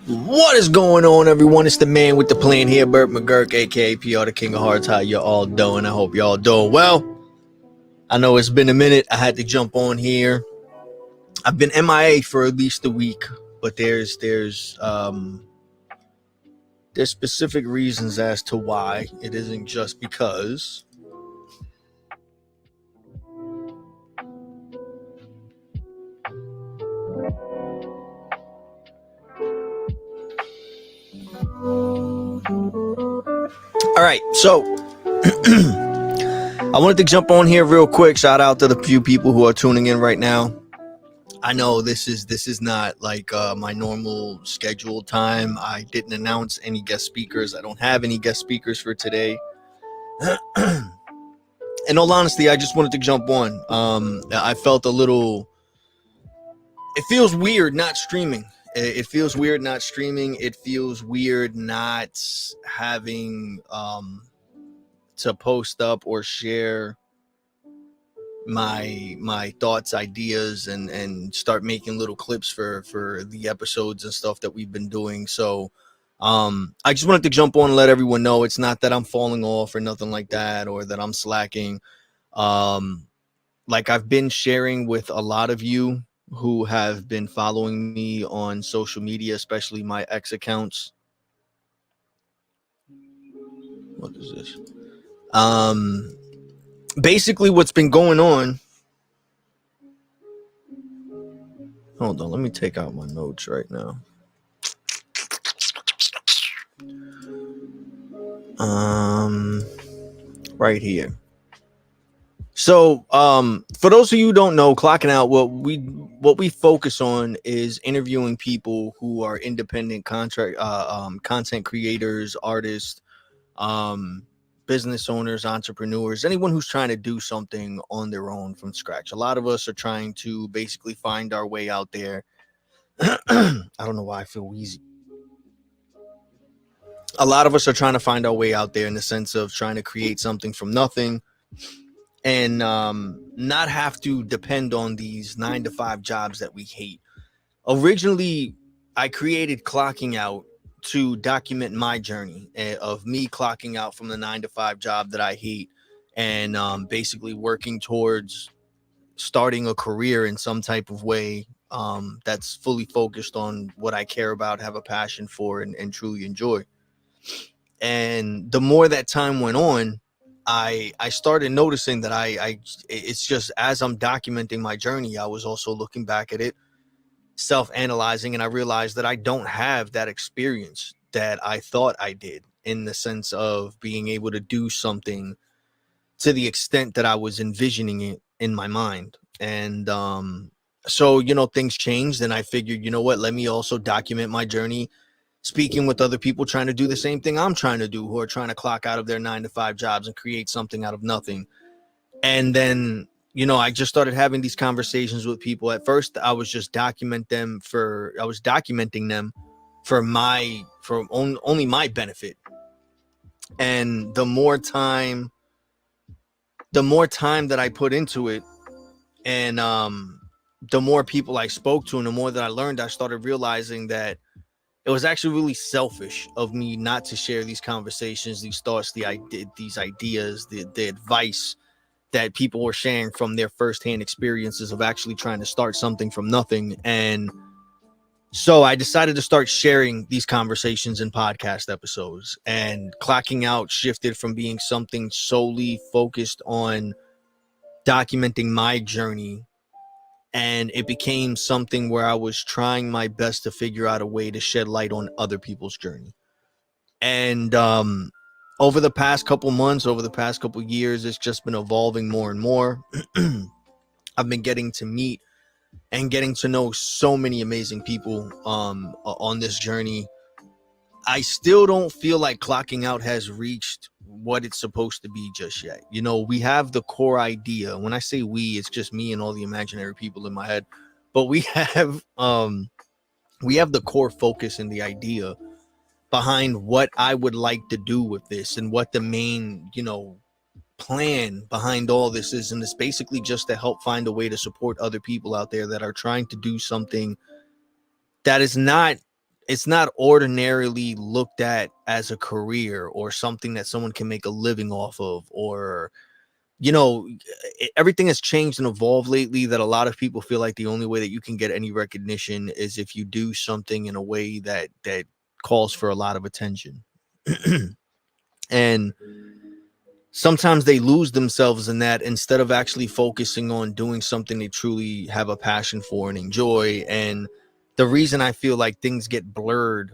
What is going on, everyone? It's the man with the plan here, Burt McGurk, aka PR, the King of Hearts. How you all doing? I hope you all doing well. I know it's been a minute. I had to jump on here. I've been MIA for at least a week, but there's specific reasons as to why. It isn't just because. All right, so I wanted to jump on here real quick. Shout out to the few people who are tuning in right now. I know this is not like my normal scheduled time. I didn't announce any guest speakers. I don't have any guest speakers for today. In all honesty, I just wanted to jump on. I felt a little. It feels weird not streaming. It feels weird not streaming. It feels weird not having to post up or share my thoughts, ideas, and start making little clips for the episodes and stuff that we've been doing. So I just wanted to jump on and let everyone know it's not that I'm falling off or nothing like that, or that I'm slacking. Like I've been sharing with a lot of you who have been following me on social media, especially my ex accounts. What is this? Basically what's been going on. Hold on, let me take out my notes right now. Right here. So, for those of you who don't know, Clocking Out, what we focus on is interviewing people who are independent content creators, artists, business owners, entrepreneurs, anyone who's trying to do something on their own from scratch. A lot of us are trying to basically find our way out there. I don't know why I feel wheezy. A lot of us are trying to find our way out there in the sense of trying to create something from nothing and not have to depend on these 9-to-5 jobs that we hate. Originally, I created Clocking Out to document my journey of me clocking out from the 9-to-5 job that I hate and basically working towards starting a career in some type of way that's fully focused on what I care about, have a passion for, and truly enjoy. And the more that time went on, I started noticing that it's just as I'm documenting my journey, I was also looking back at it, self-analyzing, and I realized that I don't have that experience that I thought I did, in the sense of being able to do something to the extent that I was envisioning it in my mind. And so things changed, and I figured, what, let me also document my journey, speaking with other people trying to do the same thing I'm trying to do, who are trying to clock out of their 9-to-5 jobs and create something out of nothing. And then I just started having these conversations with people. At first, I was just documenting them for only my benefit. And the more time that I put into it, and the more people I spoke to, and the more that I learned, I started realizing that it was actually really selfish of me not to share these conversations, these thoughts, these ideas, the advice that people were sharing from their firsthand experiences of actually trying to start something from nothing. And so I decided to start sharing these conversations in podcast episodes, and Clocking Out shifted from being something solely focused on documenting my journey, and it became something where I was trying my best to figure out a way to shed light on other people's journey. And over the past couple months, over the past couple years, it's just been evolving more and more. I've been getting to meet and getting to know so many amazing people on this journey. I still don't feel like Clocking Out has reached what it's supposed to be just yet. We have the core idea. When I say we, it's just me and all the imaginary people in my head. But we have the core focus and the idea behind what I would like to do with this, and what the main, plan behind all this is. And it's basically just to help find a way to support other people out there that are trying to do something that is not it's not ordinarily looked at as a career or something that someone can make a living off of, or you know, everything has changed and evolved lately, that a lot of people feel like the only way that you can get any recognition is if you do something in a way that calls for a lot of attention. And sometimes they lose themselves in that, instead of actually focusing on doing something they truly have a passion for and enjoy. And the reason I feel like things get blurred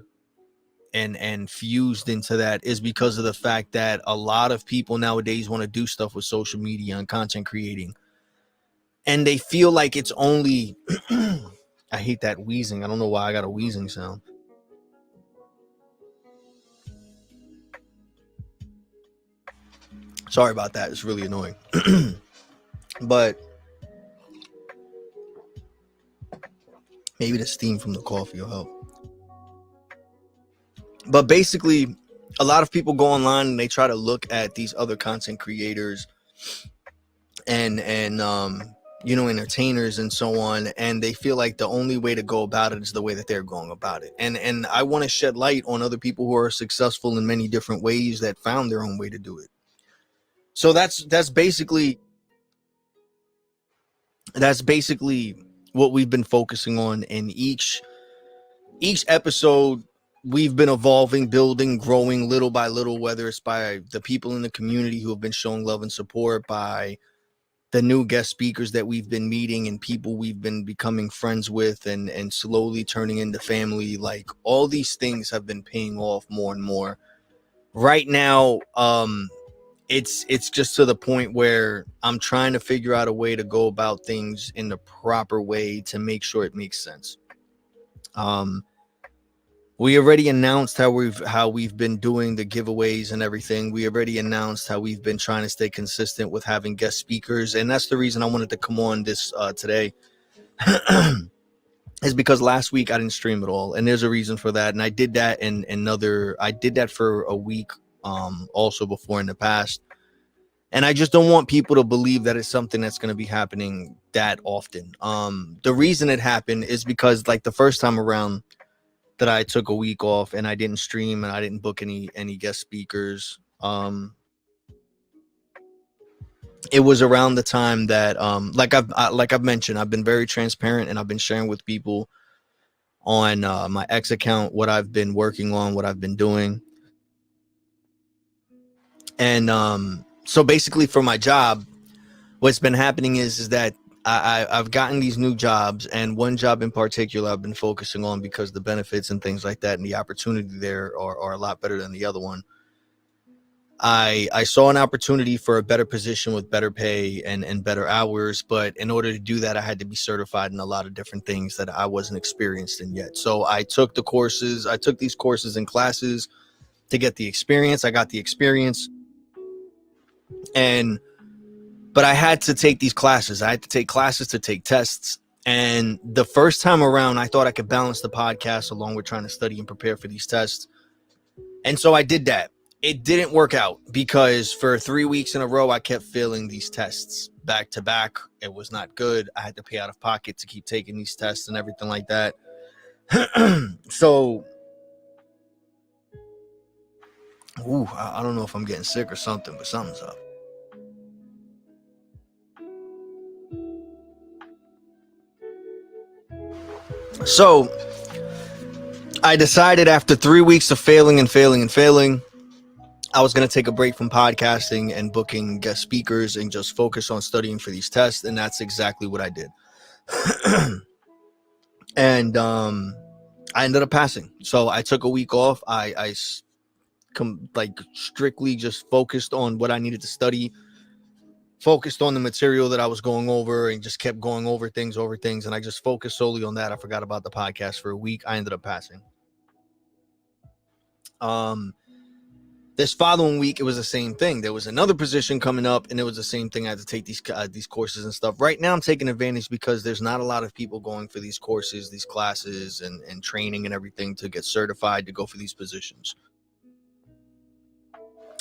and fused into that is because of the fact that a lot of people nowadays want to do stuff with social media and content creating, and they feel like it's only I hate that wheezing. I don't know why I got a wheezing sound. Sorry about that. It's really annoying. But maybe the steam from the coffee will help. But basically, a lot of people go online and they try to look at these other content creators and you know, entertainers and so on, and they feel like the only way to go about it is the way that they're going about it. And I want to shed light on other people who are successful in many different ways that found their own way to do it. So that's basically what we've been focusing on in each episode. We've been evolving, building, growing little by little, whether it's by the people in the community who have been showing love and support, by the new guest speakers that we've been meeting and people we've been becoming friends with and slowly turning into family. Like, all these things have been paying off more and more. Right now, it's just to the point where I'm trying to figure out a way to go about things in the proper way to make sure it makes sense. We already announced how we've been doing the giveaways and everything. We already announced how we've been trying to stay consistent with having guest speakers, and that's the reason I wanted to come on this today. Is because last week I didn't stream at all, and there's a reason for that. And I did that I did that for a week also before in the past. And I just don't want people to believe that it's something that's going to be happening that often. The reason it happened is because, like, the first time around that I took a week off and I didn't stream and I didn't book any guest speakers, it was around the time that like I've mentioned, I've been very transparent and I've been sharing with people on my X account what I've been working on, what I've been doing. And so basically for my job, what's been happening is that I've gotten these new jobs, and one job in particular I've been focusing on because the benefits and things like that and the opportunity there are a lot better than the other one. I saw an opportunity for a better position with better pay and better hours, but in order to do that, I had to be certified in a lot of different things that I wasn't experienced in yet. So I took these courses and classes to get the experience. I got the experience, but I had to take these classes. I had to take classes to take tests. And the first time around, I thought I could balance the podcast along with trying to study and prepare for these tests. And so I did that. It didn't work out because for 3 weeks in a row, I kept failing these tests back to back. It was not good. I had to pay out of pocket to keep taking these tests and everything like that. So, I don't know if I'm getting sick or something, but something's up. So I decided after 3 weeks of failing, I was going to take a break from podcasting and booking guest speakers and just focus on studying for these tests. And that's exactly what I did. And I ended up passing. So I took a week off. I strictly just focused on what I needed to study, focused on the material that I was going over, and just kept going over things. And I just focused solely on that. I forgot about the podcast for a week. I ended up passing. This following week, it was the same thing. There was another position coming up, and it was the same thing. I had to take these courses and stuff. Right now, I'm taking advantage because there's not a lot of people going for these courses, these classes, and training and everything to get certified to go for these positions.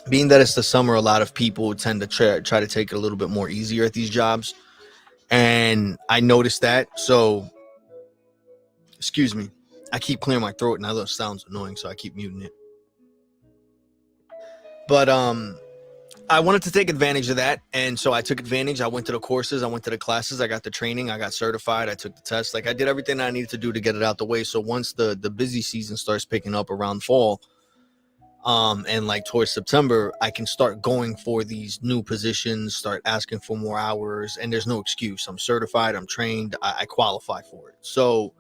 Being that it's the summer, a lot of people tend to try to take it a little bit more easier at these jobs, and I noticed that. So, excuse me. I keep clearing my throat and that little sounds annoying, so I keep muting it. But I wanted to take advantage of that, and so I took advantage. I went to the courses, I went to the classes, I got the training, I got certified, I took the test. Like, I did everything I needed to do to get it out the way. So once the busy season starts picking up around fall, and like towards September, I can start going for these new positions, start asking for more hours, and there's no excuse. I'm certified, I'm trained, I qualify for it. So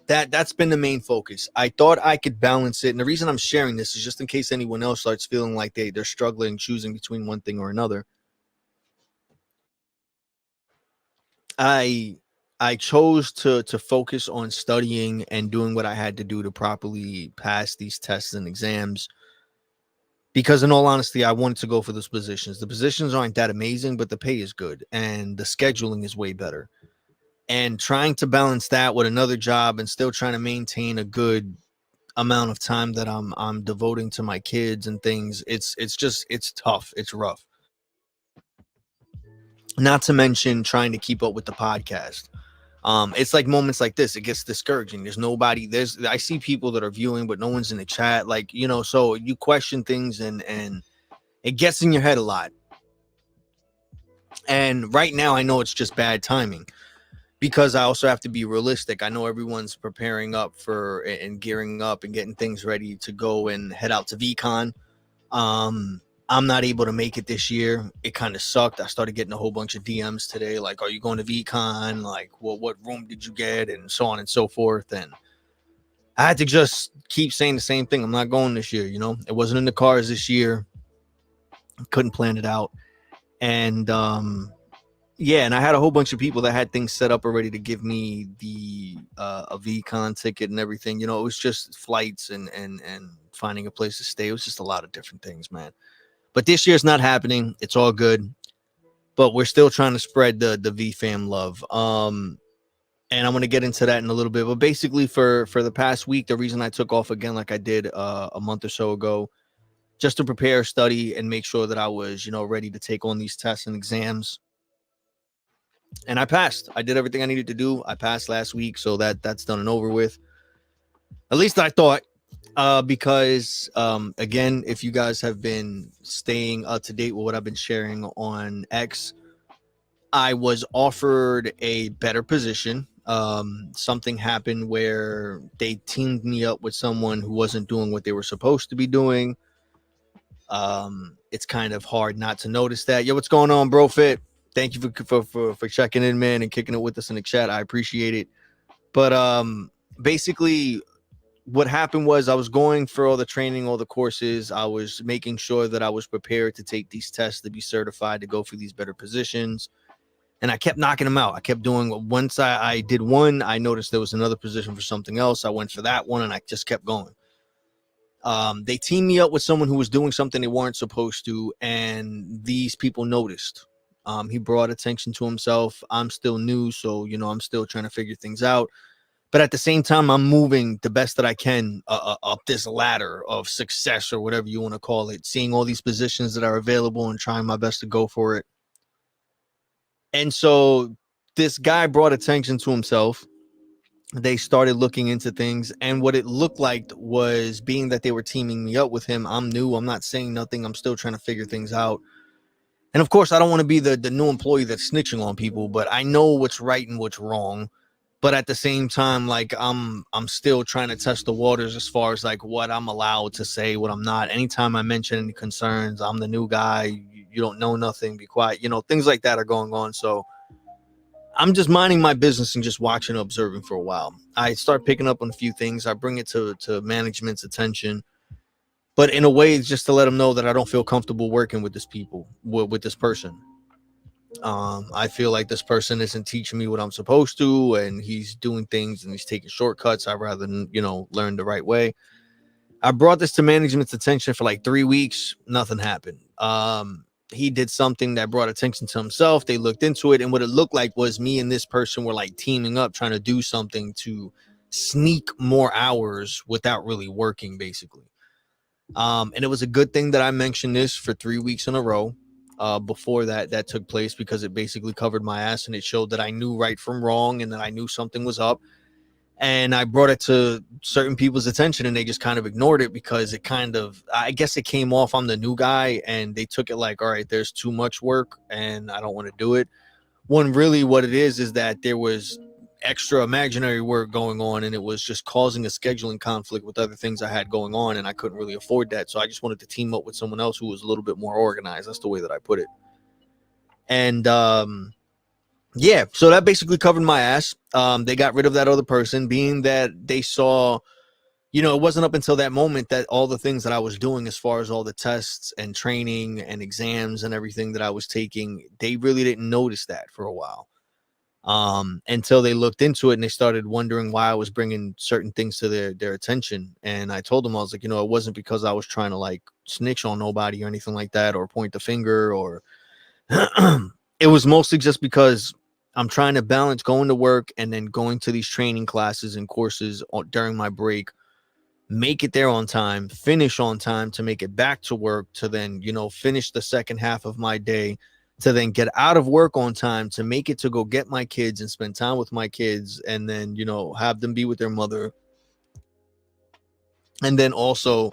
that's been the main focus. I thought I could balance it, and the reason I'm sharing this is just in case anyone else starts feeling like they're struggling choosing between one thing or another. I I chose to focus on studying and doing what I had to do to properly pass these tests and exams, because in all honesty, I wanted to go for those positions. The positions aren't that amazing, but the pay is good and the scheduling is way better. And trying to balance that with another job and still trying to maintain a good amount of time that I'm devoting to my kids and things, it's tough. It's rough. Not to mention trying to keep up with the podcast. It's like moments like this, it gets discouraging. There's nobody. I see people that are viewing, but no one's in the chat. Like, so you question things, and it gets in your head a lot. And right now, I know it's just bad timing, because I also have to be realistic. I know everyone's preparing up for and gearing up and getting things ready to go and head out to VCon. Um, I'm not able to make it this year. It kind of sucked. I started getting a whole bunch of DMs today, like, "Are you going to VCon? Like, what room did you get?" And so on and so forth. And I had to just keep saying the same thing. I'm not going this year. It wasn't in the cards this year. Couldn't plan it out. And yeah, and I had a whole bunch of people that had things set up already to give me the a VCon ticket and everything. It was just flights and finding a place to stay. It was just a lot of different things, man. But this year's not happening. It's all good. But we're still trying to spread the VFam love. And I'm gonna get into that in a little bit. But basically, for the past week, the reason I took off again, like I did a month or so ago, just to prepare, study, and make sure that I was, ready to take on these tests and exams. And I passed. I did everything I needed to do. I passed last week, so that's done and over with. At least I thought. Because again, if you guys have been staying up to date with what I've been sharing on X, I was offered a better position. Something happened where they teamed me up with someone who wasn't doing what they were supposed to be doing. It's kind of hard not to notice that. Yo, what's going on, bro? Fit. Thank you for checking in, man, and kicking it with us in the chat. I appreciate it. But basically, what happened was I was going for all the training, all the courses. I was making sure that I was prepared to take these tests to be certified to go for these better positions. And I kept knocking them out. I kept doing, once I did one, I noticed there was another position for something else. I went for that one and I just kept going. They teamed me up with someone who was doing something they weren't supposed to, and these people noticed. He brought attention to himself. I'm still new, so I'm still trying to figure things out. But at the same time, I'm moving the best that I can up this ladder of success, or whatever you want to call it, seeing all these positions that are available and trying my best to go for it. And so this guy brought attention to himself. They started looking into things, and what it looked like was, being that they were teaming me up with him, I'm new, I'm not saying nothing, I'm still trying to figure things out. And of course, I don't want to be the new employee that's snitching on people, but I know what's right and what's wrong. But at the same time, like, I'm still trying to test the waters as far as like what I'm allowed to say, what I'm not. Anytime I mention any concerns, I'm the new guy, you don't know nothing, be quiet, things like that are going on. So I'm just minding my business and just watching and observing for a while. I start picking up on a few things. I bring it to management's attention, but in a way, it's just to let them know that I don't feel comfortable working with with this person. I feel like this person isn't teaching me what I'm supposed to, and he's doing things and he's taking shortcuts. I'd rather, learn the right way. I brought this to management's attention for like 3 weeks. Nothing happened. He did something that brought attention to himself. They looked into it, and what it looked like was me and this person were like teaming up, trying to do something to sneak more hours without really working, basically. And it was a good thing that I mentioned this for 3 weeks in a row before that took place, because it basically covered my ass and it showed that I knew right from wrong and that I knew something was up. And I brought it to certain people's attention, and they just kind of ignored it because it kind of, I guess it came off, I'm the new guy, and they took it like, all right, there's too much work and I don't want to do it. When really what it is that there was extra imaginary work going on, and it was just causing a scheduling conflict with other things I had going on, and I couldn't really afford that. So I just wanted to team up with someone else who was a little bit more organized. That's the way that I put it. And yeah, so that basically covered my ass. They got rid of that other person, being that they saw, it wasn't up until that moment that all the things that I was doing, as far as all the tests and training and exams and everything that I was taking, they really didn't notice that for a while. Until they looked into it and they started wondering why I was bringing certain things to their attention. And I told them, I was like, it wasn't because I was trying to like snitch on nobody or anything like that, or point the finger, or it was mostly just because I'm trying to balance going to work and then going to these training classes and courses during my break, make it there on time, finish on time to make it back to work, to then, finish the second half of my day, to then get out of work on time, to make it to go get my kids and spend time with my kids, and then, have them be with their mother. And then also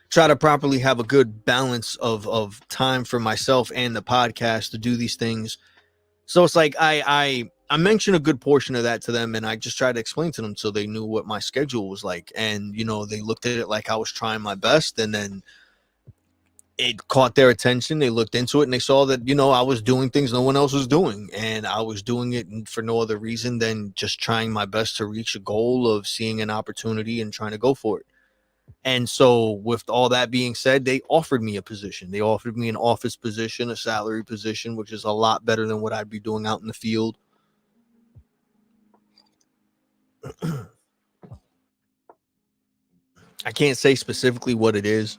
try to properly have a good balance of time for myself and the podcast to do these things. So it's like I mentioned a good portion of that to them, and I just tried to explain to them so they knew what my schedule was like. And, they looked at it like I was trying my best, and then it caught their attention. They looked into it and they saw that, I was doing things no one else was doing, and I was doing it for no other reason than just trying my best to reach a goal of seeing an opportunity and trying to go for it. And so with all that being said, they offered me a position. They offered me an office position, a salary position, which is a lot better than what I'd be doing out in the field. I can't say specifically what it is.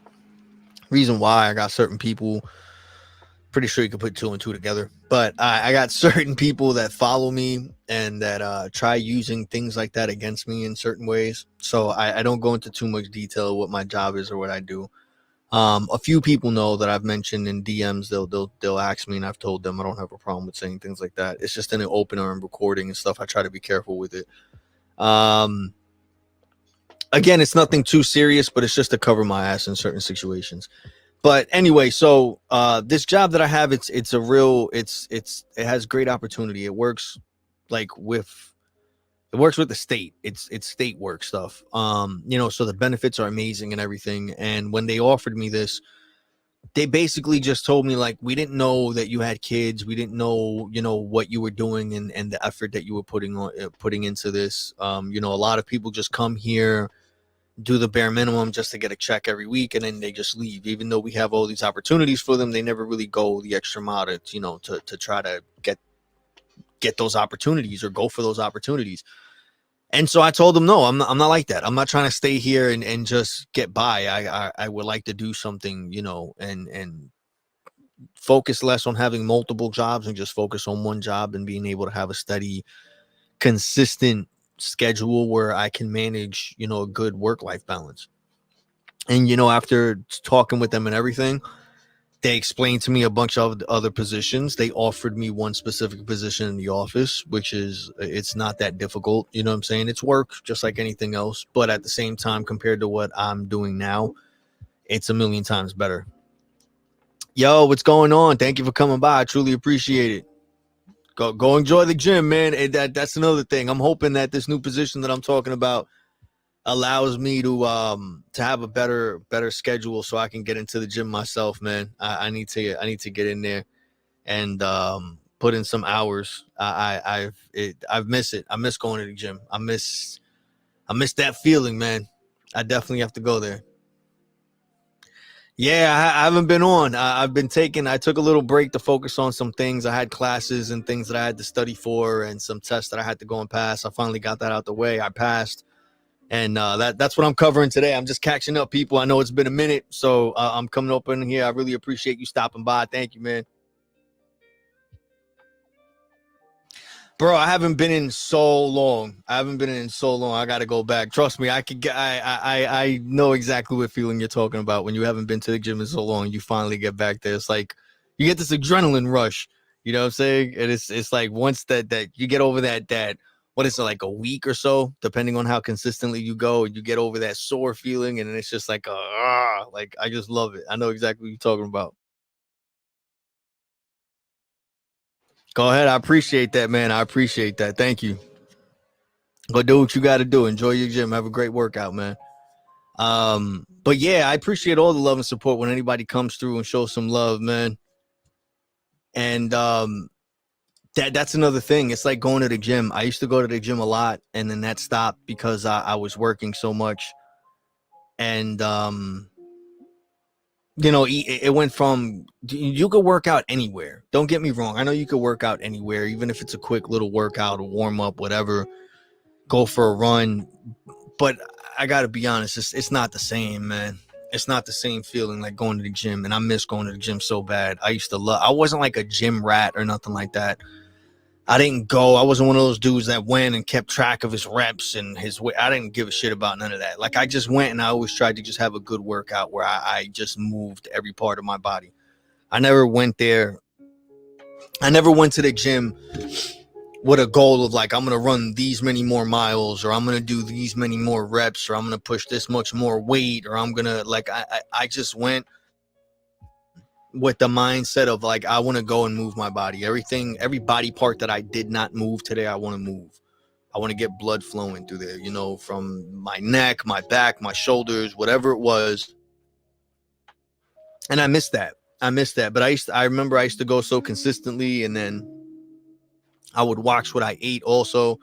Reason why, I got certain people, pretty sure you could put 2 and 2 together, but I got certain people that follow me and that try using things like that against me in certain ways. So I don't go into too much detail of what my job is or what I do. A few people know that I've mentioned in DMs. They'll ask me, and I've told them I don't have a problem with saying things like that. It's just in an opener and recording and stuff. I try to be careful with it. Again, it's nothing too serious, but it's just to cover my ass in certain situations. But anyway, so this job that I have, it has great opportunity. It works with the state. It's state work stuff. So the benefits are amazing and everything. And when they offered me this, they basically just told me, like, we didn't know that you had kids. We didn't know, what you were doing and the effort that you were putting into this. A lot of people just come here, do the bare minimum just to get a check every week, and then they just leave. Even though we have all these opportunities for them, they never really go the extra mile to try to get those opportunities or go for those opportunities. And so I told them, no, I'm not like that. I'm not trying to stay here and just get by. I would like to do something, and focus less on having multiple jobs and just focus on one job and being able to have a steady, consistent schedule where I can manage, a good work-life balance. And, after talking with them and everything, they explained to me a bunch of other positions. They offered me one specific position in the office, it's not that difficult. You know what I'm saying? It's work just like anything else. But at the same time, compared to what I'm doing now, it's a million times better. Yo, what's going on? Thank you for coming by. I truly appreciate it. Go enjoy the gym, man. And that's another thing. I'm hoping that this new position that I'm talking about allows me to have a better schedule so I can get into the gym myself, man. I need to get in there and put in some hours. I've missed it. I miss going to the gym. I miss that feeling, man. I definitely have to go there. Yeah, I haven't been on. I took a little break to focus on some things. I had classes and things that I had to study for, and some tests that I had to go and pass. I finally got that out the way. I passed. And that's what I'm covering today. I'm just catching up, people. I know it's been a minute, so I'm coming up in here. I really appreciate you stopping by. Thank you, man. Bro, I haven't been in so long. I got to go back. Trust me, I know exactly what feeling you're talking about when you haven't been to the gym in so long. You finally get back there. It's like you get this adrenaline rush. You know what I'm saying? And it's like once that you get over that what is it, like a week or so, depending on how consistently you go, and you get over that sore feeling, and then it's just like like I just love it. I know exactly what you're talking about. Go ahead. I appreciate that, man. I appreciate that. Thank you. Go do what you got to do. Enjoy your gym. Have a great workout, man. But yeah, I appreciate all the love and support when anybody comes through and shows some love, man. And that's another thing. It's like going to the gym. I used to go to the gym a lot, and then that stopped because I was working so much. And it went from, you could work out anywhere. Don't get me wrong. I know you could work out anywhere, even if it's a quick little workout, a warm up, whatever. Go for a run. But I gotta be honest, it's not the same, man. It's not the same feeling like going to the gym, and I miss going to the gym so bad. I used to love. I wasn't like a gym rat or nothing like that. I didn't go. I wasn't one of those dudes that went and kept track of his reps and his weight. I didn't give a shit about none of that. Like, I just went, and I always tried to just have a good workout where I just moved every part of my body. I never went there. I never went to the gym with a goal of like, I'm going to run these many more miles, or I'm going to do these many more reps, or I'm going to push this much more weight, or I'm going to like, I just went with the mindset of like, I want to go and move my body. Every body part that I did not move today, I want to move. I want to get blood flowing through there, from my neck, my back, my shoulders, whatever it was. And I missed that. But I remember I used to go so consistently, and then I would watch what I ate also.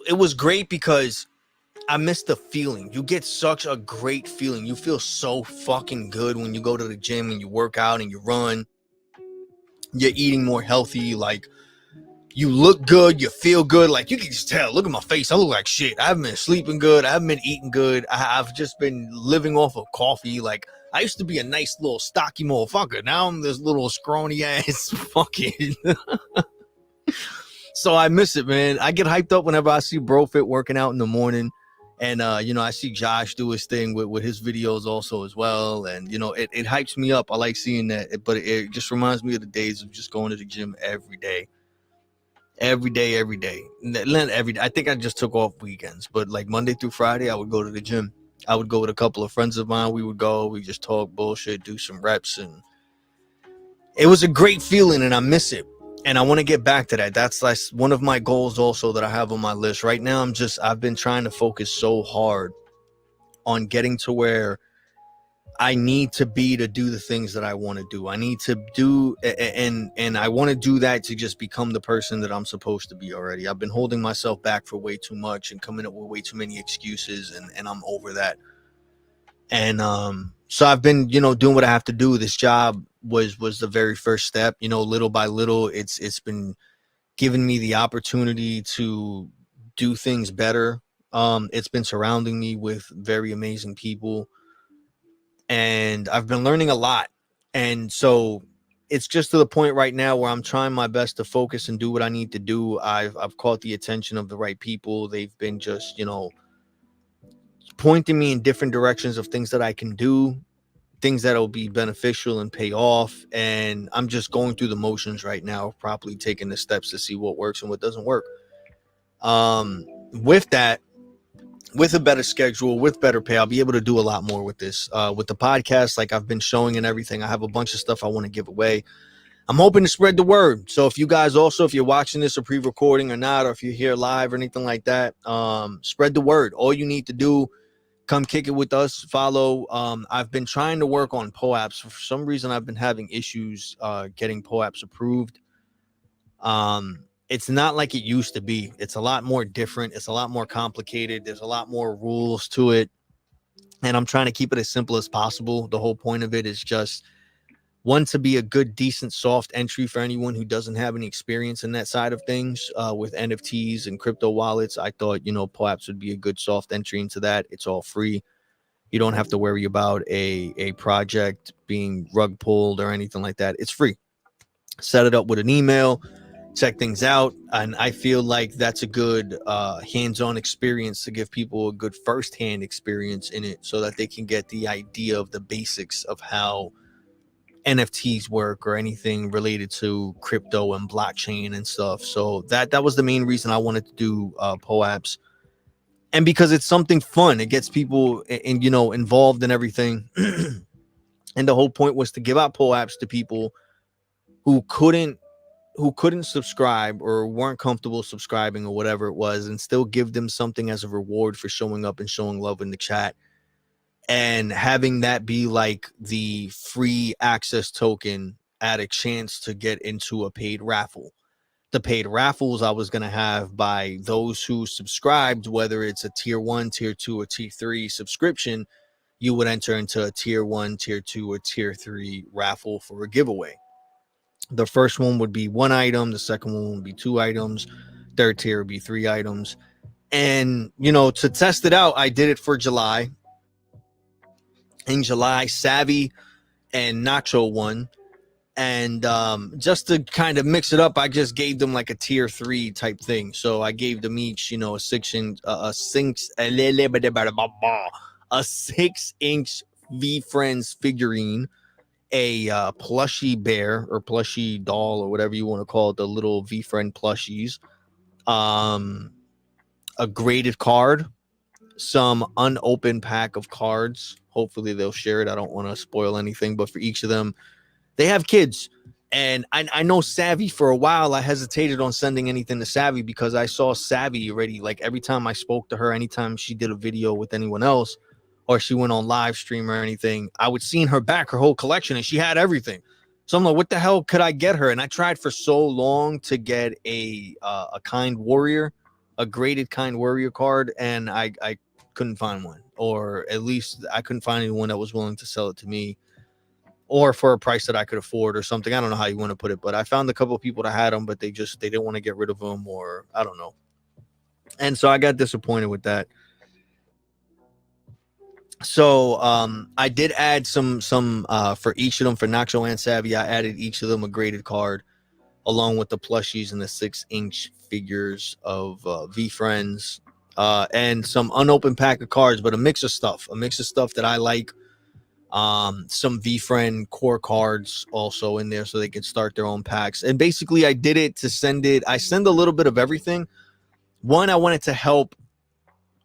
It was great because I miss the feeling. You get such a great feeling. You feel so fucking good when you go to the gym and you work out and you run. You're eating more healthy. Like, you look good. You feel good. Like, you can just tell. Look at my face. I look like shit. I haven't been sleeping good. I haven't been eating good. I've just been living off of coffee. Like, I used to be a nice little stocky motherfucker. Now I'm this little scrawny ass fucking. So I miss it, man. I get hyped up whenever I see BroFit working out in the morning. And, I see Josh do his thing with his videos also as well. And, it hypes me up. I like seeing that. But it just reminds me of the days of just going to the gym every day. Every day. Every day. I think I just took off weekends. But like Monday through Friday, I would go to the gym. I would go with a couple of friends of mine. We would go. We just talk bullshit, do some reps. And it was a great feeling, and I miss it. And I want to get back to that. That's like one of my goals also that I have on my list right now. I've been trying to focus so hard on getting to where I need to be to do the things that I want to do. I need to do, and I want to do that to just become the person that I'm supposed to be already. I've been holding myself back for way too much and coming up with way too many excuses, and I'm over that. And so I've been, doing what I have to do. This job was the very first step. Little by little, it's been giving me the opportunity to do things better. It's been surrounding me with very amazing people, and I've been learning a lot. And so it's just to the point right now where I'm trying my best to focus and do what I need to do. I've caught the attention of the right people. They've been just, pointing me in different directions of things that I can do, things that'll be beneficial and pay off. And I'm just going through the motions right now, properly taking the steps to see what works and what doesn't work. With that, with a better schedule, with better pay, I'll be able to do a lot more with this. With the podcast, like I've been showing and everything, I have a bunch of stuff I want to give away. I'm hoping to spread the word. So if you guys also, if you're watching this or pre-recording or not, or if you're here live or anything like that, spread the word. All you need to do, come kick it with us, follow. I've been trying to work on POAPs. For some reason, I've been having issues getting POAPs approved. It's not like it used to be. It's a lot more different. It's a lot more complicated. There's a lot more rules to it. And I'm trying to keep it as simple as possible. The whole point of it is just, one, to be a good, decent, soft entry for anyone who doesn't have any experience in that side of things with NFTs and crypto wallets. I thought, POAPs would be a good soft entry into that. It's all free. You don't have to worry about a project being rug pulled or anything like that. It's free. Set it up with an email, check things out. And I feel like that's a good hands-on experience to give people a good first-hand experience in it so that they can get the idea of the basics of how NFTs work or anything related to crypto and blockchain and stuff. So that was the main reason I wanted to do POAPs. And because it's something fun, it gets people involved in everything. And the whole point was to give out POAPs to people who couldn't subscribe or weren't comfortable subscribing or whatever it was, and still give them something as a reward for showing up and showing love in the chat, and having that be like the free access token at a chance to get into a paid raffle. The paid raffles I was going to have by those who subscribed, whether it's a tier 1, tier 2, or tier 3 subscription, you would enter into a tier 1, tier 2, or tier 3 raffle for a giveaway. The first one would be 1 item, the second one would be 2 items, third tier would be 3 items. And, to test it out, I did it for July. In July, Savvy and Nacho won. And just to kind of mix it up, I just gave them like a tier 3 type thing. So I gave them each, a 6-inch VeeFriends figurine, a plushie bear or plushie doll or whatever you want to call it, the little VeeFriend plushies, a graded card, some unopened pack of cards. Hopefully they'll share it. I don't want to spoil anything, but for each of them, they have kids. And I know Savvy, for a while I hesitated on sending anything to Savvy because I saw Savvy already, like every time I spoke to her, anytime she did a video with anyone else or she went on live stream or anything, I would see in her back her whole collection and she had everything. So I'm like, what the hell could I get her? And I tried for so long to get a kind warrior, a graded kind warrior card, and I couldn't find one, or at least I couldn't find anyone that was willing to sell it to me or for a price that I could afford or something. I don't know how you want to put it, but I found a couple of people that had them, but they didn't want to get rid of them, or I don't know. And so I got disappointed with that. So I did add some for each of them. For Nacho and Savvy, I added each of them a graded card along with the plushies and the 6-inch figures of VeeFriends, and some unopened pack of cards, but a mix of stuff that I like. Some VeeFriend core cards also in there so they can start their own packs. And basically I did it to send a little bit of everything. One, I wanted to help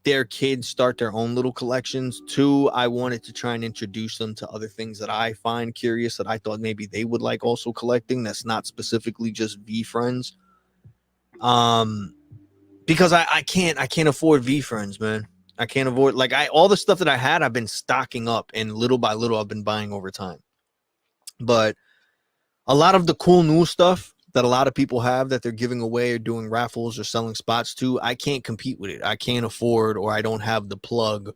their kids start their own little collections. Two, I wanted to try and introduce them to other things that I find curious that I thought maybe they would like also collecting, that's not specifically just VeeFriends. Because I can't afford VeeFriends, man. I can't avoid, like, all the stuff that I had, I've been stocking up, and little by little I've been buying over time. But a lot of the cool new stuff that a lot of people have that they're giving away or doing raffles or selling spots to, I can't compete with it. I can't afford, or I don't have the plug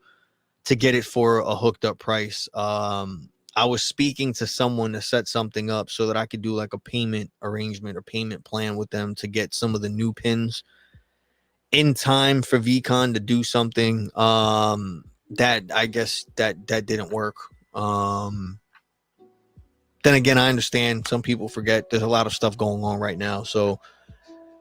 to get it for a hooked up price. I was speaking to someone to set something up so that I could do like a payment arrangement or payment plan with them to get some of the new pins in time for VeeCon to do something. That I guess that didn't work. Then again, I understand some people forget there's a lot of stuff going on right now, so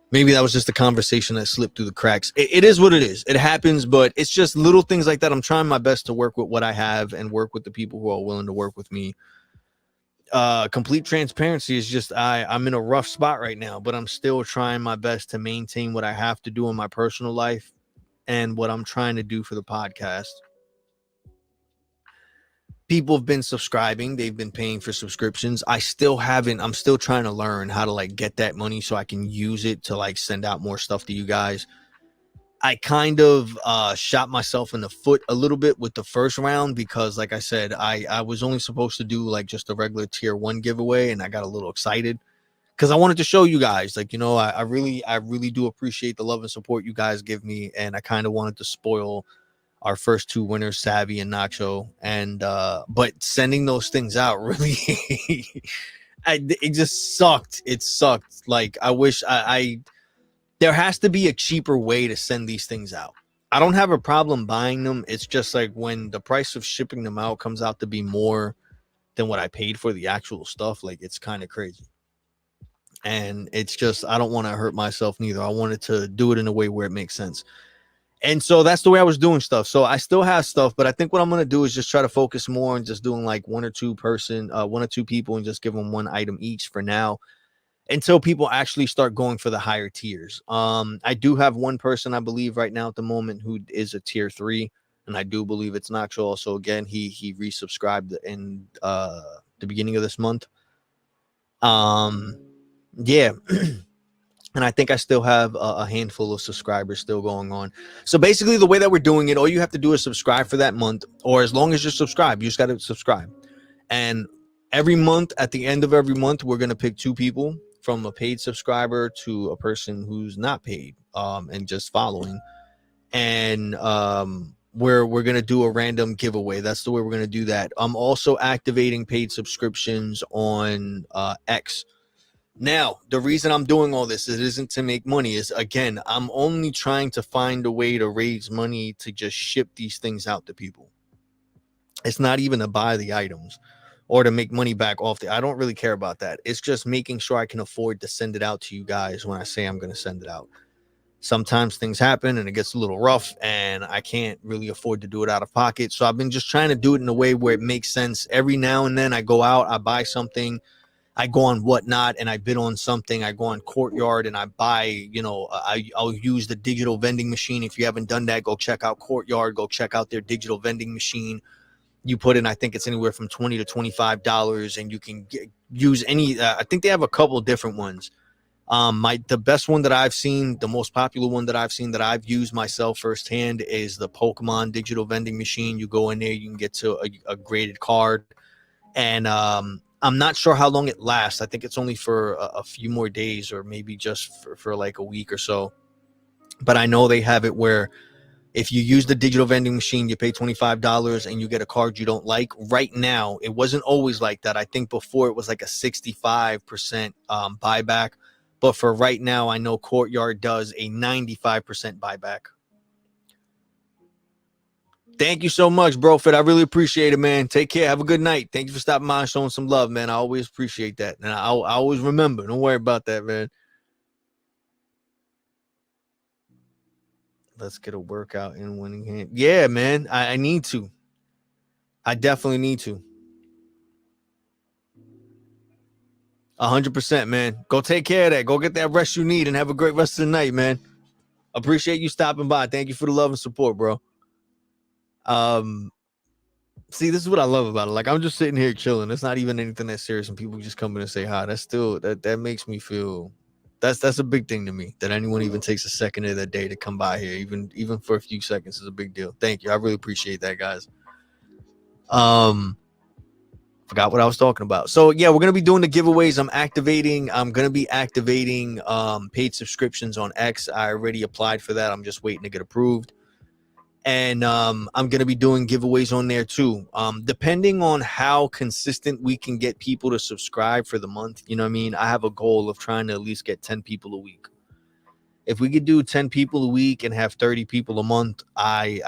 maybe that was just a conversation that slipped through the cracks. It is what it is. It happens, but it's just little things like that. I'm trying my best to work with what I have and work with the people who are willing to work with me. Complete transparency is just I'm in a rough spot right now, but I'm still trying my best to maintain what I have to do in my personal life and what I'm trying to do for the podcast. People have been subscribing, they've been paying for subscriptions. I'm still trying to learn how to like get that money so I can use it to like send out more stuff to you guys. I kind of shot myself in the foot a little bit with the first round because, like I said, I was only supposed to do like just a regular tier 1 giveaway, and I got a little excited because I wanted to show you guys, like, I really do appreciate the love and support you guys give me, and I kind of wanted to spoil our first 2 winners, Savvy and Nacho, and but sending those things out really, it just sucked. It sucked. Like, I wish there has to be a cheaper way to send these things out. I don't have a problem buying them. It's just like when the price of shipping them out comes out to be more than what I paid for the actual stuff, like, it's kind of crazy. And it's just, I don't want to hurt myself neither. I wanted to do it in a way where it makes sense. And so that's the way I was doing stuff. So I still have stuff, but I think what I'm gonna do is just try to focus more on just doing like one or two people, and just give them one item each for now, until people actually start going for the higher tiers. I do have one person I believe right now at the moment who is a tier 3, and I do believe it's Nacho. So again, he resubscribed in the beginning of this month. Yeah. And I think I still have a handful of subscribers still going on. So basically, the way that we're doing it, all you have to do is subscribe for that month, or as long as you subscribe, you just got to subscribe. And every month, at the end of every month, we're going to pick 2 people, from a paid subscriber to a person who's not paid, and just following. And we're going to do a random giveaway. That's the way we're going to do that. I'm also activating paid subscriptions on X. Now, the reason I'm doing all this, it isn't to make money, is again, I'm only trying to find a way to raise money to just ship these things out to people. It's not even to buy the items or to make money back off I don't really care about that. It's just making sure I can afford to send it out to you guys when I say I'm going to send it out. Sometimes things happen and it gets a little rough and I can't really afford to do it out of pocket. So I've been just trying to do it in a way where it makes sense. Every now and then I go out, I buy something, I go on Whatnot and I bid on something. I go on Courtyard and I buy, I'll use the digital vending machine. If you haven't done that, go check out Courtyard. Go check out their digital vending machine. You put in, I think it's anywhere from $20 to $25, and you can use any. I think they have a couple of different ones. The best one that I've seen, the most popular one that I've seen that I've used myself firsthand is the Pokemon digital vending machine. You go in there, you can get to a graded card, and I'm not sure how long it lasts. I think it's only for a few more days, or maybe just for like a week or so. But I know they have it where if you use the digital vending machine, you pay $25 and you get a card you don't like. Right now, it wasn't always like that. I think before it was like a 65% buyback. But for right now, I know Courtyard does a 95% buyback. Thank you so much, bro, Fit. I really appreciate it, man. Take care. Have a good night. Thank you for stopping by and showing some love, man. I always appreciate that. And I always remember. Don't worry about that, man. Let's get a workout in winning hand. Yeah, man. I need to. I definitely need to. 100%, man. Go take care of that. Go get that rest you need and have a great rest of the night, man. Appreciate you stopping by. Thank you for the love and support, bro. See, this is what I love about it. Like, I'm just sitting here chilling. It's not even anything that serious, and people just come in and say hi. That's still that makes me feel that's a big thing to me, that anyone even takes a second of their day to come by here, even for a few seconds, is a big deal. Thank you. I really appreciate that, guys. Forgot what I was talking about. So yeah, we're gonna be doing the giveaways. I'm gonna be activating paid subscriptions on X. I already applied for that. I'm just waiting to get approved. And I'm going to be doing giveaways on there too. Depending on how consistent we can get people to subscribe for the month, you know what I mean? I have a goal of trying to at least get 10 people a week. If we could do 10 people a week and have 30 people a month, I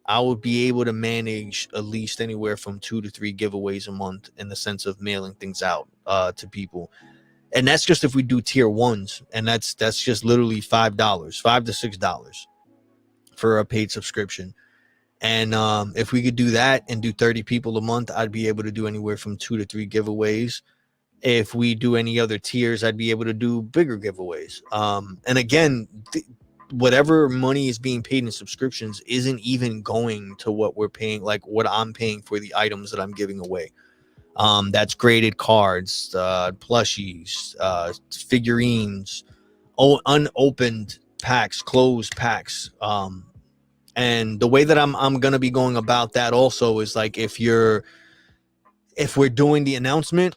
would be able to manage at least anywhere from 2 to 3 giveaways a month, in the sense of mailing things out to people. And that's just if we do tier 1s, and that's just literally $5 to $6 for a paid subscription. And if we could do that and do 30 people a month, I'd be able to do anywhere from 2 to 3 giveaways. If we do any other tiers, I'd be able to do bigger giveaways. And again, whatever money is being paid in subscriptions isn't even going to what we're paying, like what I'm paying for the items that I'm giving away. That's graded cards, plushies, figurines, unopened packs, closed packs. And the way that I'm gonna be going about that also is like, if we're doing the announcement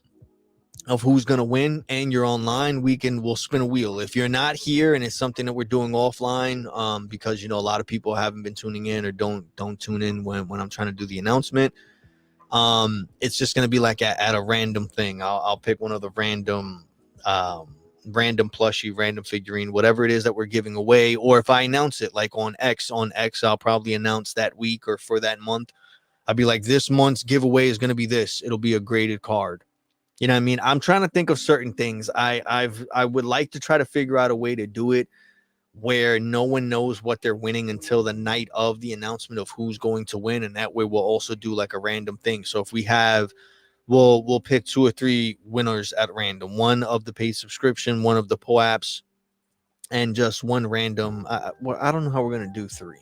of who's gonna win and you're online, we'll spin a wheel. If you're not here and it's something that we're doing offline, because a lot of people haven't been tuning in, or don't tune in when I'm trying to do the announcement, it's just gonna be like at a random thing. I'll pick one of the random plushie, random figurine, whatever it is that we're giving away. Or if I announce it like on X, I'll probably announce that week or for that month. I'll be like, this month's giveaway is going to be this. It'll be a graded card. You know what I mean? I'm trying to think of certain things. I would like to try to figure out a way to do it where no one knows what they're winning until the night of the announcement of who's going to win. And that way we'll also do like a random thing. So if we have, we'll pick 2 or 3 winners at random, one of the paid subscription, one of the POAPs, and just one random. I don't know how we're going to do 3.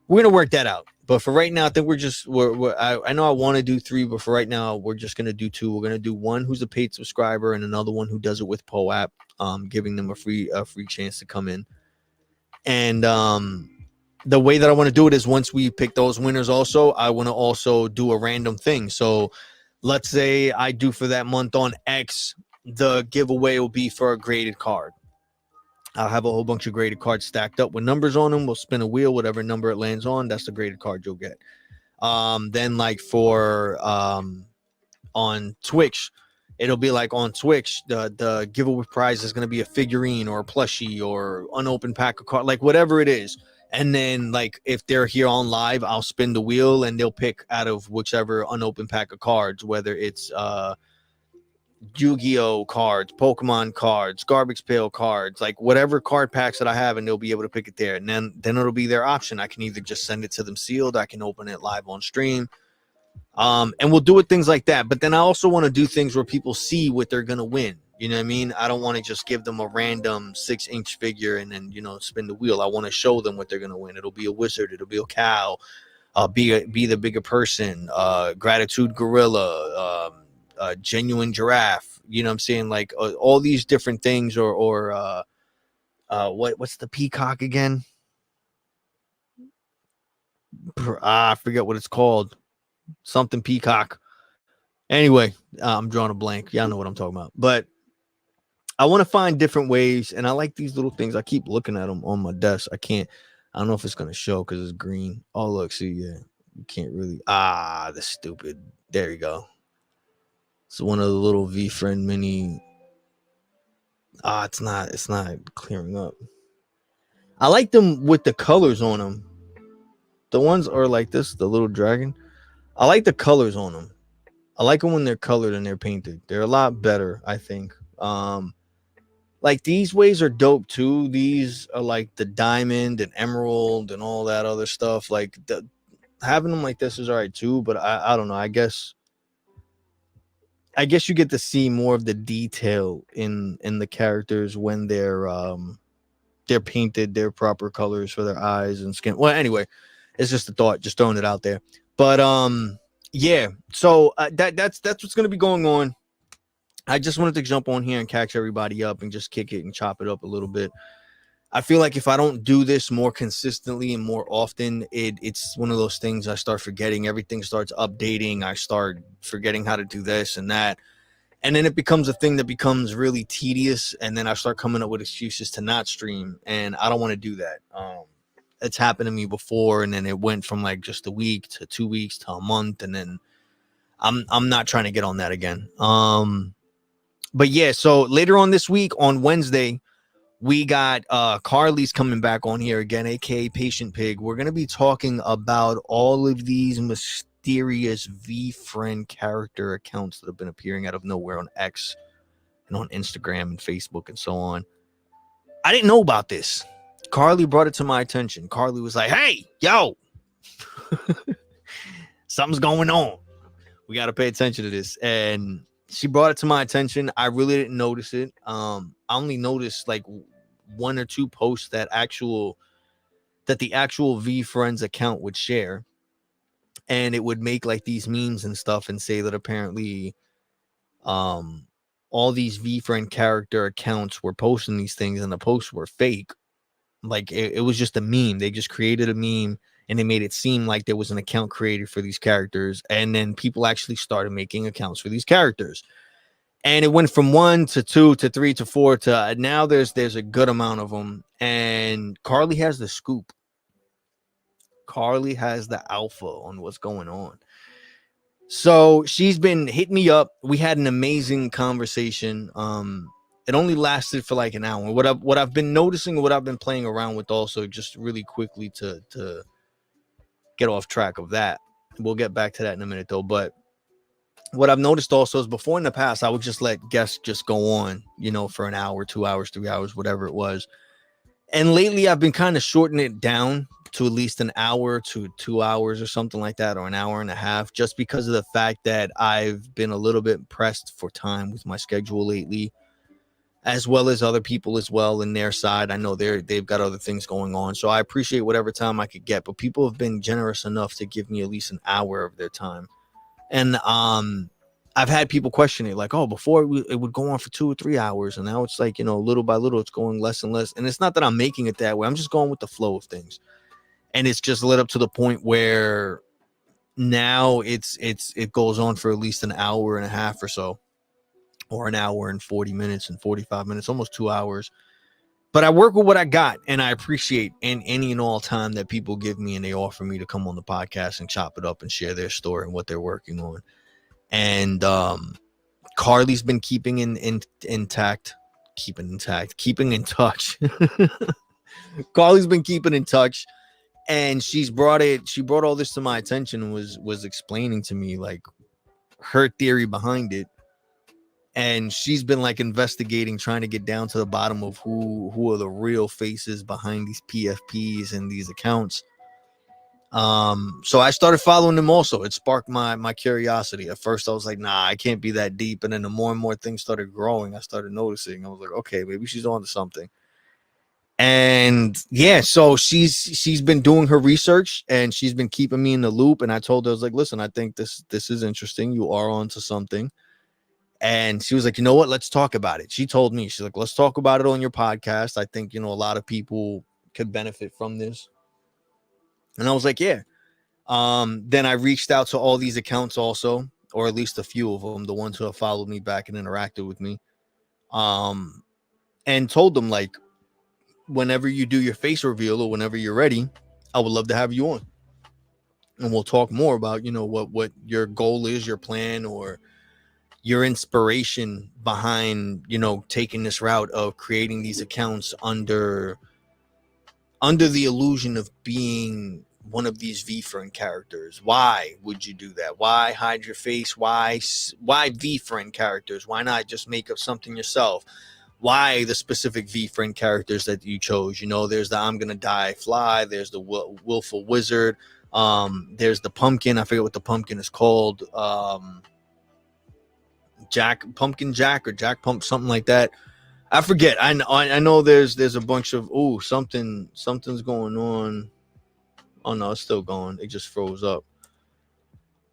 We're going to work that out. But for right now, I think I know I want to do 3, but for right now, we're just going to do 2. We're going to do one who's a paid subscriber and another one who does it with POAP, giving them a free chance to come in. And the way that I want to do it is once we pick those winners also, I want to also do a random thing. So let's say I do for that month on X, the giveaway will be for a graded card. I'll have a whole bunch of graded cards stacked up with numbers on them. We'll spin a wheel, whatever number it lands on, that's the graded card you'll get. Then like for on Twitch, it'll be like on Twitch, the giveaway prize is going to be a figurine or a plushie or unopened pack of cards, like whatever it is. And then like if they're here on live, I'll spin the wheel and they'll pick out of whichever unopened pack of cards, whether it's Yu-Gi-Oh cards, Pokemon cards, Garbage Pail cards, like whatever card packs that I have, and they'll be able to pick it there. And then it'll be their option. I can either just send it to them sealed, I can open it live on stream. And we'll do it things like that. But then I also want to do things where people see what they're gonna win. You know what I mean? I don't want to just give them a random 6-inch figure and then, you know, spin the wheel. I want to show them what they're gonna win. It'll be a wizard, it'll be a cow, be the bigger person, gratitude gorilla, genuine giraffe, you know what I'm saying? Like all these different things, or what's the peacock again? I forget what it's called. Something peacock. Anyway, I'm drawing a blank. Y'all know what I'm talking about. But I want to find different ways, and I like these little things. I keep looking at them on my desk. I don't know if it's gonna show because it's green. Oh look, see, yeah, you can't really. The stupid. There you go. So one of the little VFriend mini. It's not clearing up. I like them with the colors on them. The ones are like this, the little dragon. I like the colors on them. I like them when they're colored and they're painted. They're a lot better, I think. Like these ways are dope too. These are like the diamond and emerald and all that other stuff. Like having them like this is all right too, but I don't know. I guess you get to see more of the detail in the characters when they're painted, their proper colors for their eyes and skin. Well, anyway, it's just a thought, just throwing it out there. But yeah. So that's what's gonna be going on. I just wanted to jump on here and catch everybody up and just kick it and chop it up a little bit. I feel like if I don't do this more consistently and more often, it's one of those things I start forgetting. Everything starts updating. I start forgetting how to do this and that. And then it becomes a thing that becomes really tedious. And then I start coming up with excuses to not stream. And I don't want to do that. It's happened to me before. And then it went from like just a week to 2 weeks to a month. And then I'm not trying to get on that again. But yeah, so later on this week on Wednesday, we got Carly's coming back on here again, aka Patient Pig. We're gonna be talking about all of these mysterious VFriend character accounts that have been appearing out of nowhere on X and on Instagram and Facebook and so on. I didn't know about this. Carly brought it to my attention. Carly was like, "Hey, yo, something's going on. We got to pay attention to this." And she brought it to my attention. I really didn't notice it. I only noticed like 1 or 2 posts that the actual VFriends account would share, and it would make like these memes and stuff and say that apparently all these VFriend character accounts were posting these things and the posts were fake. Like it was just a meme. They just created a meme and they made it seem like there was an account created for these characters. And then people actually started making accounts for these characters. And it went from 1 to 2 to 3 to 4 to now there's a good amount of them. And Carly has the scoop. Carly has the alpha on what's going on. So she's been hitting me up. We had an amazing conversation. It only lasted for like an hour. What I've been noticing, what I've been playing around with also, just really quickly to get off track of that. We'll get back to that in a minute though. But what I've noticed also is before in the past, I would just let guests just go on, you know, for an hour, 2 hours, 3 hours, whatever it was. And lately I've been kind of shortening it down to at least an hour to 2 hours or something like that, or an hour and a half, just because of the fact that I've been a little bit pressed for time with my schedule lately, as well as other people as well in their side. I know they've got other things going on. So I appreciate whatever time I could get, but people have been generous enough to give me at least an hour of their time. And I've had people question it, like, oh, before it would go on for 2 or 3 hours, and now it's like, little by little, it's going less and less. And it's not that I'm making it that way. I'm just going with the flow of things. And it's just led up to the point where now it goes on for at least an hour and a half or so, or an hour and 40 minutes and 45 minutes, almost 2 hours. But I work with what I got, and I appreciate any and all time that people give me, and they offer me to come on the podcast and chop it up and share their story and what they're working on. And Carly's been keeping intact, keeping in touch. Carly's been keeping in touch, and she brought all this to my attention and was explaining to me like her theory behind it. And she's been like investigating, trying to get down to the bottom of who are the real faces behind these PFPs and these accounts. So I started following them also. It sparked my curiosity. At first I was like, nah, I can't be that deep. And then the more and more things started growing, I started noticing. I was like, okay, maybe she's on to something. And yeah, so she's been doing her research, and she's been keeping me in the loop. And I told her, I was like, listen, I think this is interesting. You are onto something. And she was like, you know what? Let's talk about it. She told me, she's like, let's talk about it on your podcast. I think, a lot of people could benefit from this. And I was like, yeah. Then I reached out to all these accounts also, or at least a few of them, the ones who have followed me back and interacted with me, and told them, like, whenever you do your face reveal or whenever you're ready, I would love to have you on. And we'll talk more about, what your goal is, your plan, or your inspiration behind, taking this route of creating these accounts under the illusion of being one of these V-Friend characters. Why would you do that? Why hide your face? Why V-Friend characters? Why not just make up something yourself? Why the specific V-Friend characters that you chose? There's the I'm Gonna Die Fly. There's the Willful Wizard. There's the pumpkin. I forget what the pumpkin is called. Pumpkin Jack or Jack Pump, something like that. I forget. I know there's a bunch of something's going on. Oh no, it's still going. It just froze up.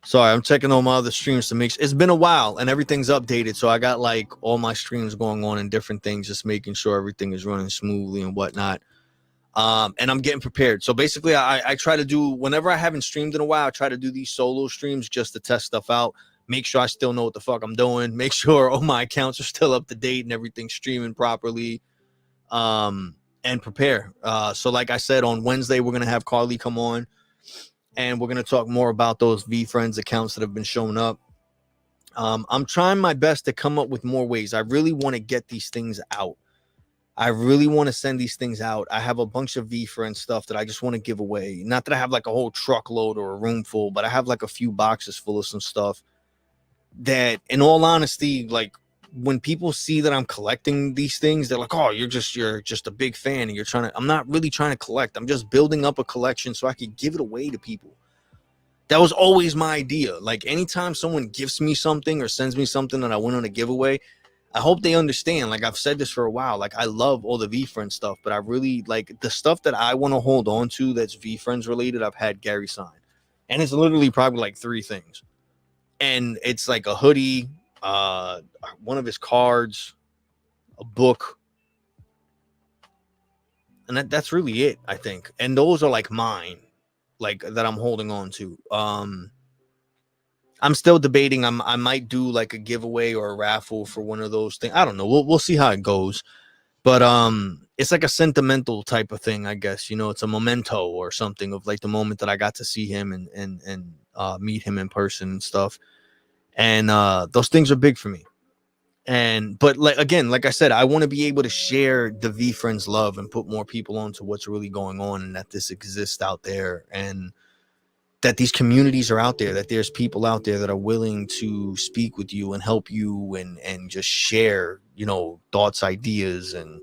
Sorry, I'm checking all my other streams to make sure. It's been a while and everything's updated, so I got like all my streams going on and different things, just making sure everything is running smoothly and whatnot. And I'm getting prepared. So basically, I try to do, whenever I haven't streamed in a while, I try to do these solo streams just to test stuff out. Make sure I still know what the fuck I'm doing. Make sure all my accounts are still up to date and everything's streaming properly. And prepare. So like I said, on Wednesday, we're going to have Carly come on, and we're going to talk more about those V-Friends accounts that have been showing up. I'm trying my best to come up with more ways. I really want to get these things out. I really want to send these things out. I have a bunch of V-Friend stuff that I just want to give away. Not that I have like a whole truckload or a room full, but I have like a few boxes full of some stuff that, in all honesty, like, when people see that I'm collecting these things, they're like, oh, you're just a big fan, and I'm not really trying to collect. I'm just building up a collection so I could give it away to people. That was always my idea. Like, anytime someone gives me something or sends me something that I went on a giveaway, I hope they understand. Like, I've said this for a while. Like, I love all the V-Friend stuff, but I really like the stuff that I want to hold on to that's V-Friends related. I've had Gary sign, and it's literally probably like 3 things. And it's like a hoodie, one of his cards, a book, and that's really it, I think. And those are like mine, like that I'm holding on to. I'm still debating. I might do like a giveaway or a raffle for one of those things. I don't know. We'll see how it goes. But it's like a sentimental type of thing, I guess. It's a memento or something of like the moment that I got to see him and meet him in person and stuff. And those things are big for me. But like I said, I want to be able to share the V-Friends love and put more people on to what's really going on, and that this exists out there, and that these communities are out there, that there's people out there that are willing to speak with you and help you and just share, thoughts, ideas, and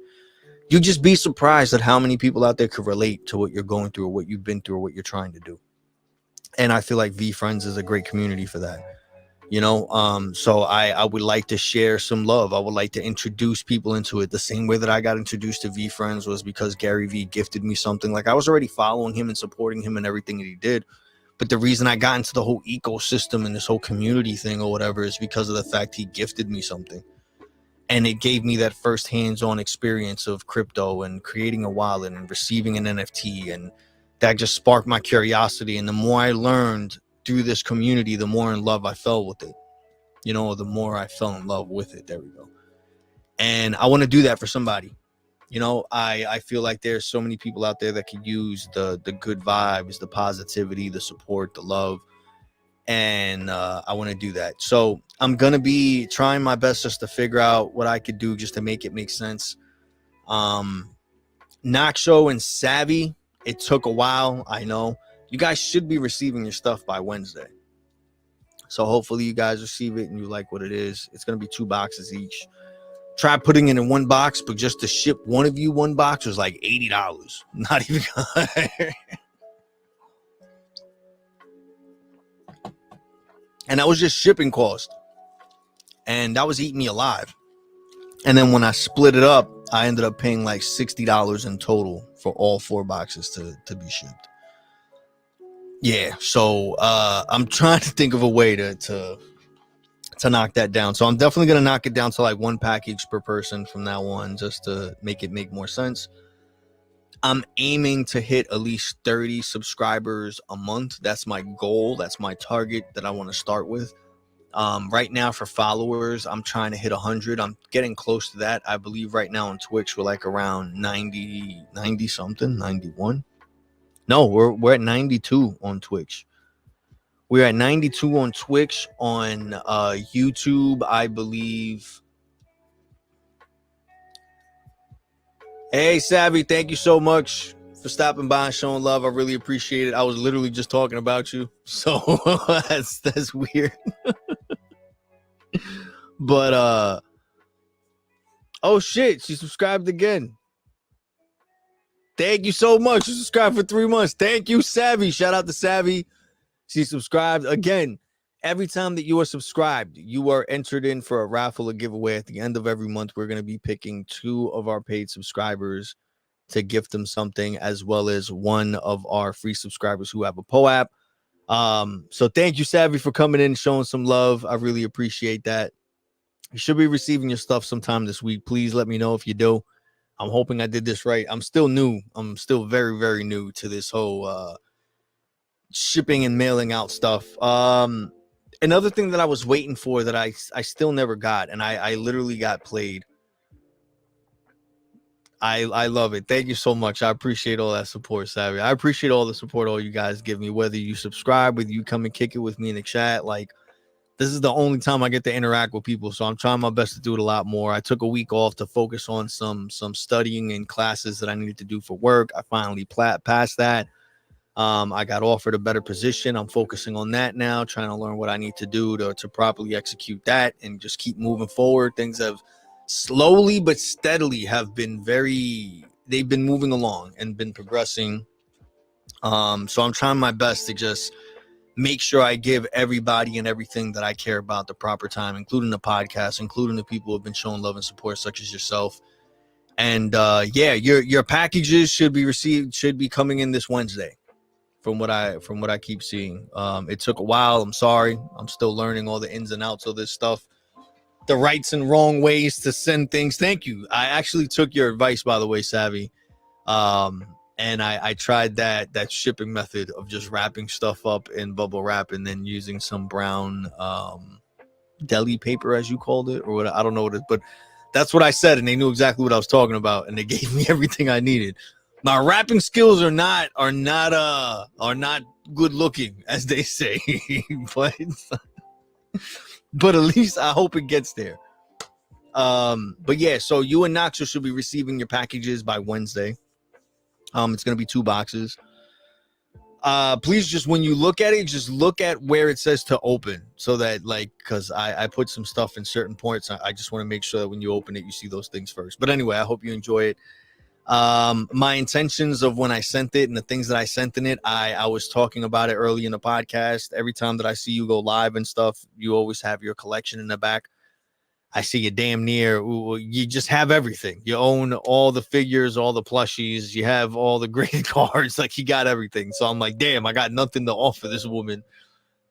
you just be surprised at how many people out there could relate to what you're going through or what you've been through or what you're trying to do. And I feel like VeeFriends is a great community for that. So I would like to share some love. I would like to introduce people into it. The same way that I got introduced to VeeFriends was because Gary Vee gifted me something. Like, I was already following him and supporting him and everything that he did. But the reason I got into the whole ecosystem and this whole community thing or whatever is because of the fact he gifted me something. And it gave me that first hands-on experience of crypto and creating a wallet and receiving an NFT. And that just sparked my curiosity. And the more I learned through this community, the more in love I fell with it. The more I fell in love with it. There we go. And I want to do that for somebody. I feel like there's so many people out there that could use the good vibes, the positivity, the support, the love. And I want to do that. So I'm going to be trying my best just to figure out what I could do just to make it make sense. Nacho and Savvy, it took a while. I know. You guys should be receiving your stuff by Wednesday. So hopefully you guys receive it and you like what it is. It's going to be 2 boxes each. Try putting it in one box, but just to ship one of you one box was like $80. Not even. And that was just shipping cost. And that was eating me alive. And then when I split it up, I ended up paying like $60 in total for all 4 boxes to be shipped. Yeah, so I'm trying to think of a way to knock that down. So I'm definitely going to knock it down to like 1 package per person from now on, just to make it make more sense. I'm aiming to hit at least 30 subscribers a month. That's my goal. That's my target that I want to start with. Right now for followers, I'm trying to hit 100. I'm getting close to that. I believe right now on Twitch, we're like around 90 something, 91. No, we're at 92 on Twitch. We're at 92 on Twitch. On YouTube, I believe. Hey, Savvy, thank you so much for stopping by and showing love. I really appreciate it. I was literally just talking about you, so that's weird. But oh shit, she subscribed again. Thank you so much. You subscribed for 3 months. Thank you, Savvy. Shout out to Savvy. She subscribed again. Every time that you are subscribed, you are entered in for a raffle, a giveaway. At the end of every month, we're going to be picking 2 of our paid subscribers to gift them something, as well as 1 of our free subscribers who have a POAP. So thank you, Savvy, for coming in and showing some love. I really appreciate that. You should be receiving your stuff sometime this week. Please let me know if you do. I'm hoping I did this right. I'm still new. I'm still very, very new to this whole shipping and mailing out stuff. Another thing that I was waiting for that I still never got, and I literally got played. I love it. Thank you so much. I appreciate all that support, Savvy. I appreciate all the support all you guys give me, whether you subscribe, whether you come and kick it with me in the chat. Like, this is the only time I get to interact with people, so I'm trying my best to do it a lot more. I took a week off to focus on some studying and classes that I needed to do for work. I finally passed that. I got offered a better position. I'm focusing on that now, trying to learn what I need to do to properly execute that and just keep moving forward. Things have slowly but steadily they've been moving along and been progressing. So I'm trying my best to just make sure I give everybody and everything that I care about the proper time, including the podcast, including the people who have been showing love and support, such as yourself. And your packages should be coming in this Wednesday. From what I keep seeing. It took a while. I'm sorry. I'm still learning all the ins and outs of this stuff. The rights and wrong ways to send things. Thank you. I actually took your advice, by the way, Savvy. And I tried that shipping method of just wrapping stuff up in bubble wrap and then using some brown deli paper, as you called it, or what, I don't know what it is, but that's what I said, and they knew exactly what I was talking about, and they gave me everything I needed. My rapping skills are not good looking, as they say, but at least I hope it gets there. But yeah, so you and Nacho should be receiving your packages by Wednesday. It's gonna be 2 boxes. Please, just when you look at it, just look at where it says to open, so that, like, because I put some stuff in certain points. I just want to make sure that when you open it, you see those things first. But anyway, I hope you enjoy it. My intentions of when I sent it and the things that I sent in it, I was talking about it early in the podcast. Every time that I see you go live and stuff, you always have your collection in the back. I see you damn near, you just have everything. You own all the figures, all the plushies. You have all the great cards. Like, you got everything. So I'm like, damn, I got nothing to offer this woman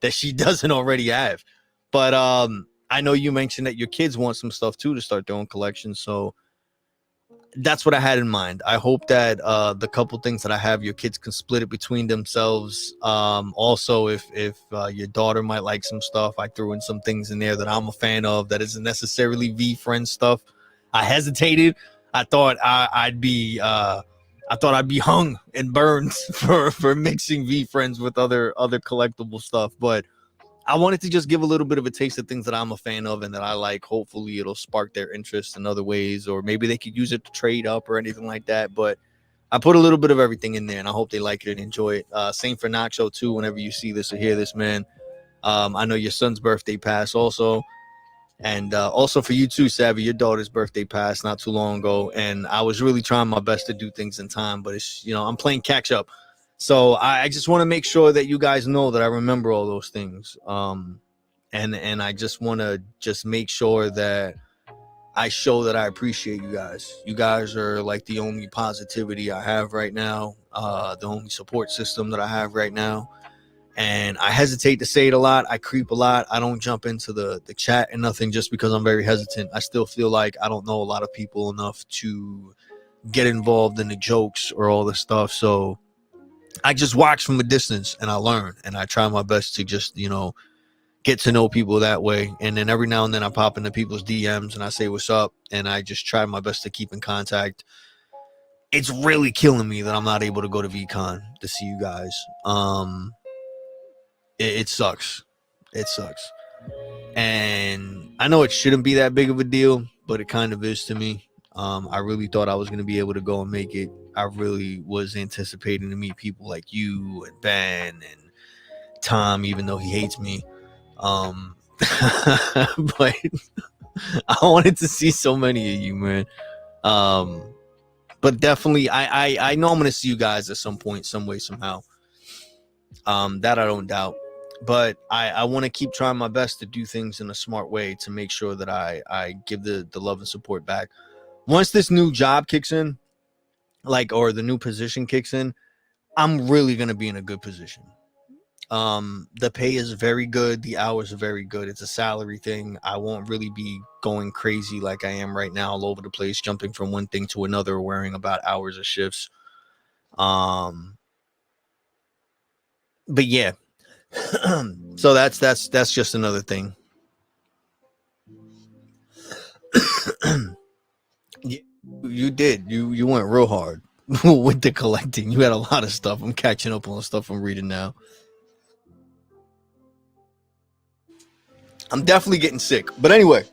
that she doesn't already have. But I know you mentioned that your kids want some stuff too to start their own collection. So that's what I had in mind. I hope that the couple things that I have, your kids can split it between themselves. Also, if your daughter might like some stuff, I threw in some things in there that I'm a fan of that isn't necessarily VeeFriends stuff. I hesitated. I thought I'd be hung and burned for mixing VeeFriends with other collectible stuff, but I wanted to just give a little bit of a taste of things that I'm a fan of and that I like. Hopefully it'll spark their interest in other ways, or maybe they could use it to trade up or anything like that. But I put a little bit of everything in there, and I hope they like it and enjoy it. Same for Nacho too. Whenever you see this or hear this, man, I know your son's birthday passed also. And also for you too, Savvy, your daughter's birthday passed not too long ago. And I was really trying my best to do things in time, but it's, I'm playing catch up. So I just want to make sure that you guys know that I remember all those things. And I just want to just make sure that I show that I appreciate you guys. You guys are like the only positivity I have right now, the only support system that I have right now. And I hesitate to say it a lot. I creep a lot. I don't jump into the chat and nothing just because I'm very hesitant. I still feel like I don't know a lot of people enough to get involved in the jokes or all this stuff. So I just watch from a distance and I learn, and I try my best to just, get to know people that way. And then every now and then I pop into people's DMs and I say, what's up? And I just try my best to keep in contact. It's really killing me that I'm not able to go to VCon to see you guys. It sucks. It sucks. And I know it shouldn't be that big of a deal, but it kind of is to me. I really thought I was going to be able to go and make it. I really was anticipating to meet people like you and Ben and Tom, even though he hates me. But I wanted to see so many of you, man. But definitely, I know I'm going to see you guys at some point, some way, somehow. That I don't doubt. But I want to keep trying my best to do things in a smart way to make sure that I give the love and support back. Once this new job kicks in, or the new position kicks in, I'm really going to be in a good position. The pay is very good. The hours are very good. It's a salary thing. I won't really be going crazy like I am right now, all over the place, jumping from one thing to another, worrying about hours or shifts. But yeah. So that's just another thing. You did. You went real hard with the collecting. You had a lot of stuff. I'm catching up on the stuff I'm reading now. I'm definitely getting sick. But anyway.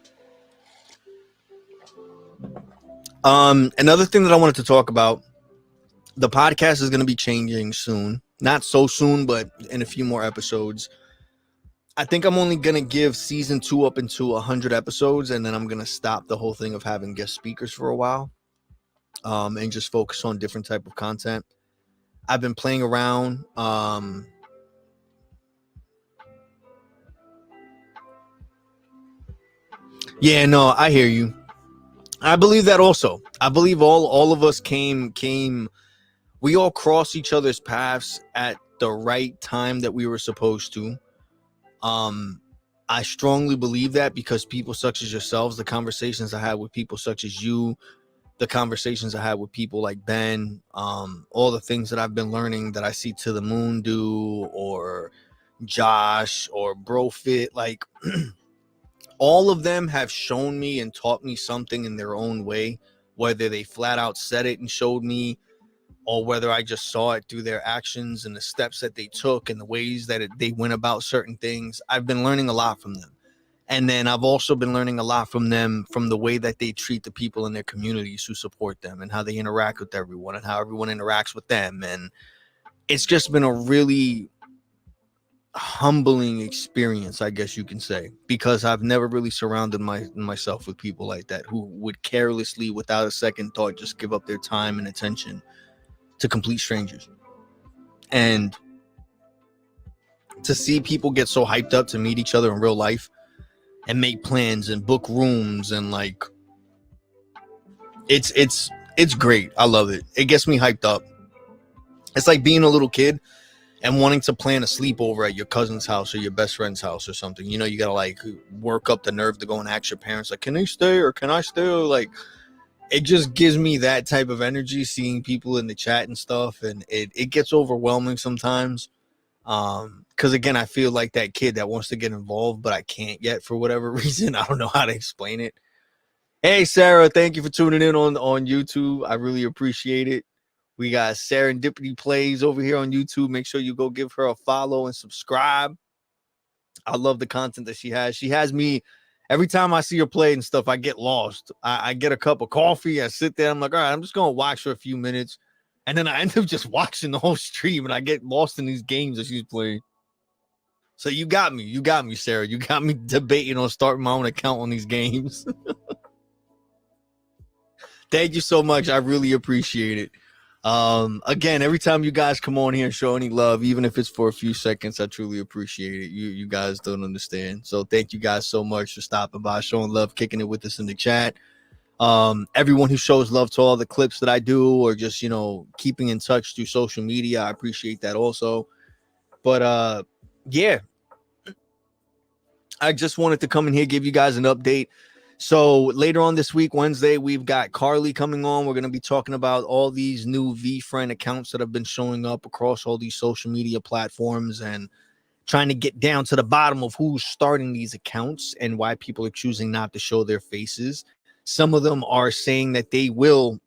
Another thing that I wanted to talk about, the podcast is going to be changing soon. Not so soon, but in a few more episodes. I think I'm only going to give season 2 up into 100 episodes, and then I'm going to stop the whole thing of having guest speakers for a while, and just focus on different type of content. I've been playing around. Yeah, no, I hear you. I believe that also. I believe all of us came. We all crossed each other's paths at the right time that we were supposed to. I strongly believe that because people such as yourselves, the conversations I had with people such as you, the conversations I had with people like Ben, all the things that I've been learning that I see To The Moon do, or Josh, or Brofit, like all of them have shown me and taught me something in their own way, whether they flat out said it and showed me, or whether I just saw it through their actions and the steps that they took and the ways that they went about certain things. I've been learning a lot from them. And then I've also been learning a lot from them from the way that they treat the people in their communities who support them, and how they interact with everyone, and how everyone interacts with them. And it's just been a really, humbling experience, I guess you can say, because I've never really surrounded myself with people like that who would carelessly, without a second thought, just give up their time and attention to complete strangers. And to see people get so hyped up to meet each other in real life and make plans and book rooms, and like, it's great. I love it. It gets me hyped up. It's like being a little kid and wanting to plan a sleepover at your cousin's house or your best friend's house or something. You know, you gotta like work up the nerve to go and ask your parents, like, can they stay or can I stay? Like, it just gives me that type of energy seeing people in the chat and stuff, and it gets overwhelming sometimes. Because again, I feel like that kid that wants to get involved, but I can't yet for whatever reason. I don't know how to explain it. Hey, Sarah, thank you for tuning in on YouTube. I really appreciate it. We got Serendipity Plays over here on YouTube. Make sure you go give her a follow and subscribe. I love the content that she has. She has me, every time I see her play and stuff, I get lost. I get a cup of coffee. I sit there. I'm like, all right, I'm just going to watch for a few minutes. And then I end up just watching the whole stream, and I get lost in these games that she's playing. So you got me. You got me, Sarah. You got me debating on starting my own account on these games. Thank you so much. I really appreciate it. Again, every time you guys come on here and show any love, even if it's for a few seconds, I truly appreciate it. You guys don't understand. So thank you guys so much for stopping by, showing love, kicking it with us in the chat. Everyone who shows love to all the clips that I do, or just, you know, keeping in touch through social media, I appreciate that also. But yeah, I just wanted to come in here, give you guys an update. So later on this week, Wednesday, we've got Carly coming on. We're going to be talking about all these new VeeFriend accounts that have been showing up across all these social media platforms, and trying to get down to the bottom of who's starting these accounts and why people are choosing not to show their faces. Some of them are saying that they will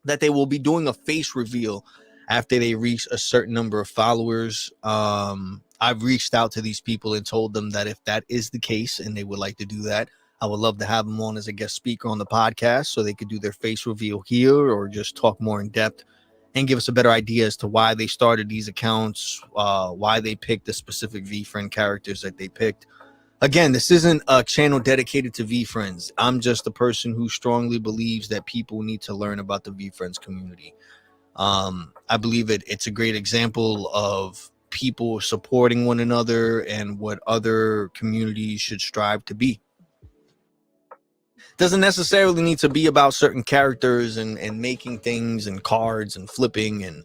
be doing a face reveal after they reach a certain number of followers. I've reached out to these people and told them that if that is the case and they would like to do that, I would love to have them on as a guest speaker on the podcast so they could do their face reveal here, or just talk more in depth and give us a better idea as to why they started these accounts, why they picked the specific VeeFriend characters that they picked. Again, this isn't a channel dedicated to VeeFriends. I'm just a person who strongly believes that people need to learn about the VeeFriends community. I believe it's a great example of people supporting one another and what other communities should strive to be. Doesn't necessarily need to be about certain characters and making things and cards and flipping and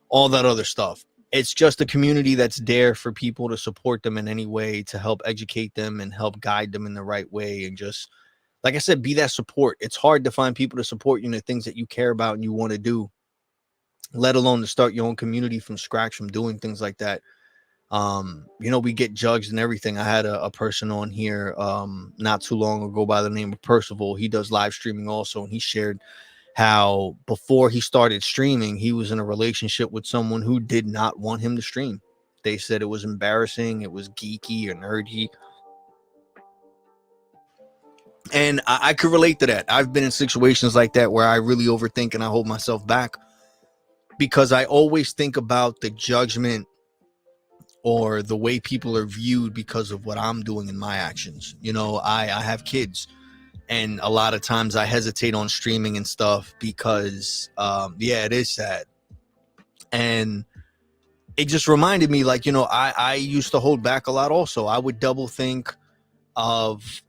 all that other stuff. It's just a community that's there for people to support them in any way, to help educate them and help guide them in the right way. And just, like I said, be that support. It's hard to find people to support you in the things that you care about and you want to do, let alone to start your own community from scratch, from doing things like that. You know, we get judged and everything. I had a person on here not too long ago by the name of Percival. He does live streaming also, and he shared how before he started streaming, he was in a relationship with someone who did not want him to stream. They said it was embarrassing, it was geeky or nerdy. And I could relate to that. I've been in situations like that where I really overthink and I hold myself back, because I always think about the judgment or the way people are viewed because of what I'm doing in my actions. You know, I have kids, and a lot of times I hesitate on streaming and stuff because, yeah, it is sad. And it just reminded me, like, you know, I used to hold back a lot also. I would double think of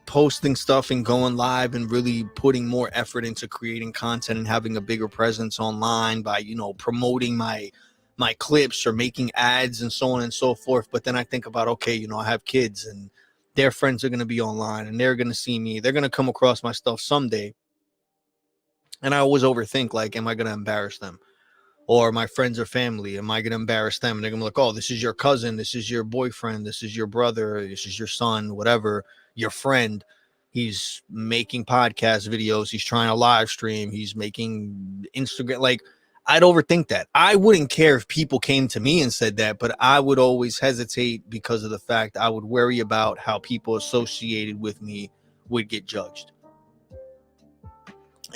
posting stuff and going live and really putting more effort into creating content and having a bigger presence online by, you know, promoting my clips or making ads and so on and so forth. But then I think about, okay, you know, I have kids and their friends are going to be online and they're going to see me. They're going to come across my stuff someday. And I always overthink, like, am I going to embarrass them? Or my friends or family, am I going to embarrass them? And they're going to be like, oh, this is your cousin. This is your boyfriend. This is your brother. This is your son, whatever, your friend. He's making podcast videos. He's trying to live stream. He's making Instagram. Like, I'd overthink that. I wouldn't care if people came to me and said that, but I would always hesitate because of the fact I would worry about how people associated with me would get judged.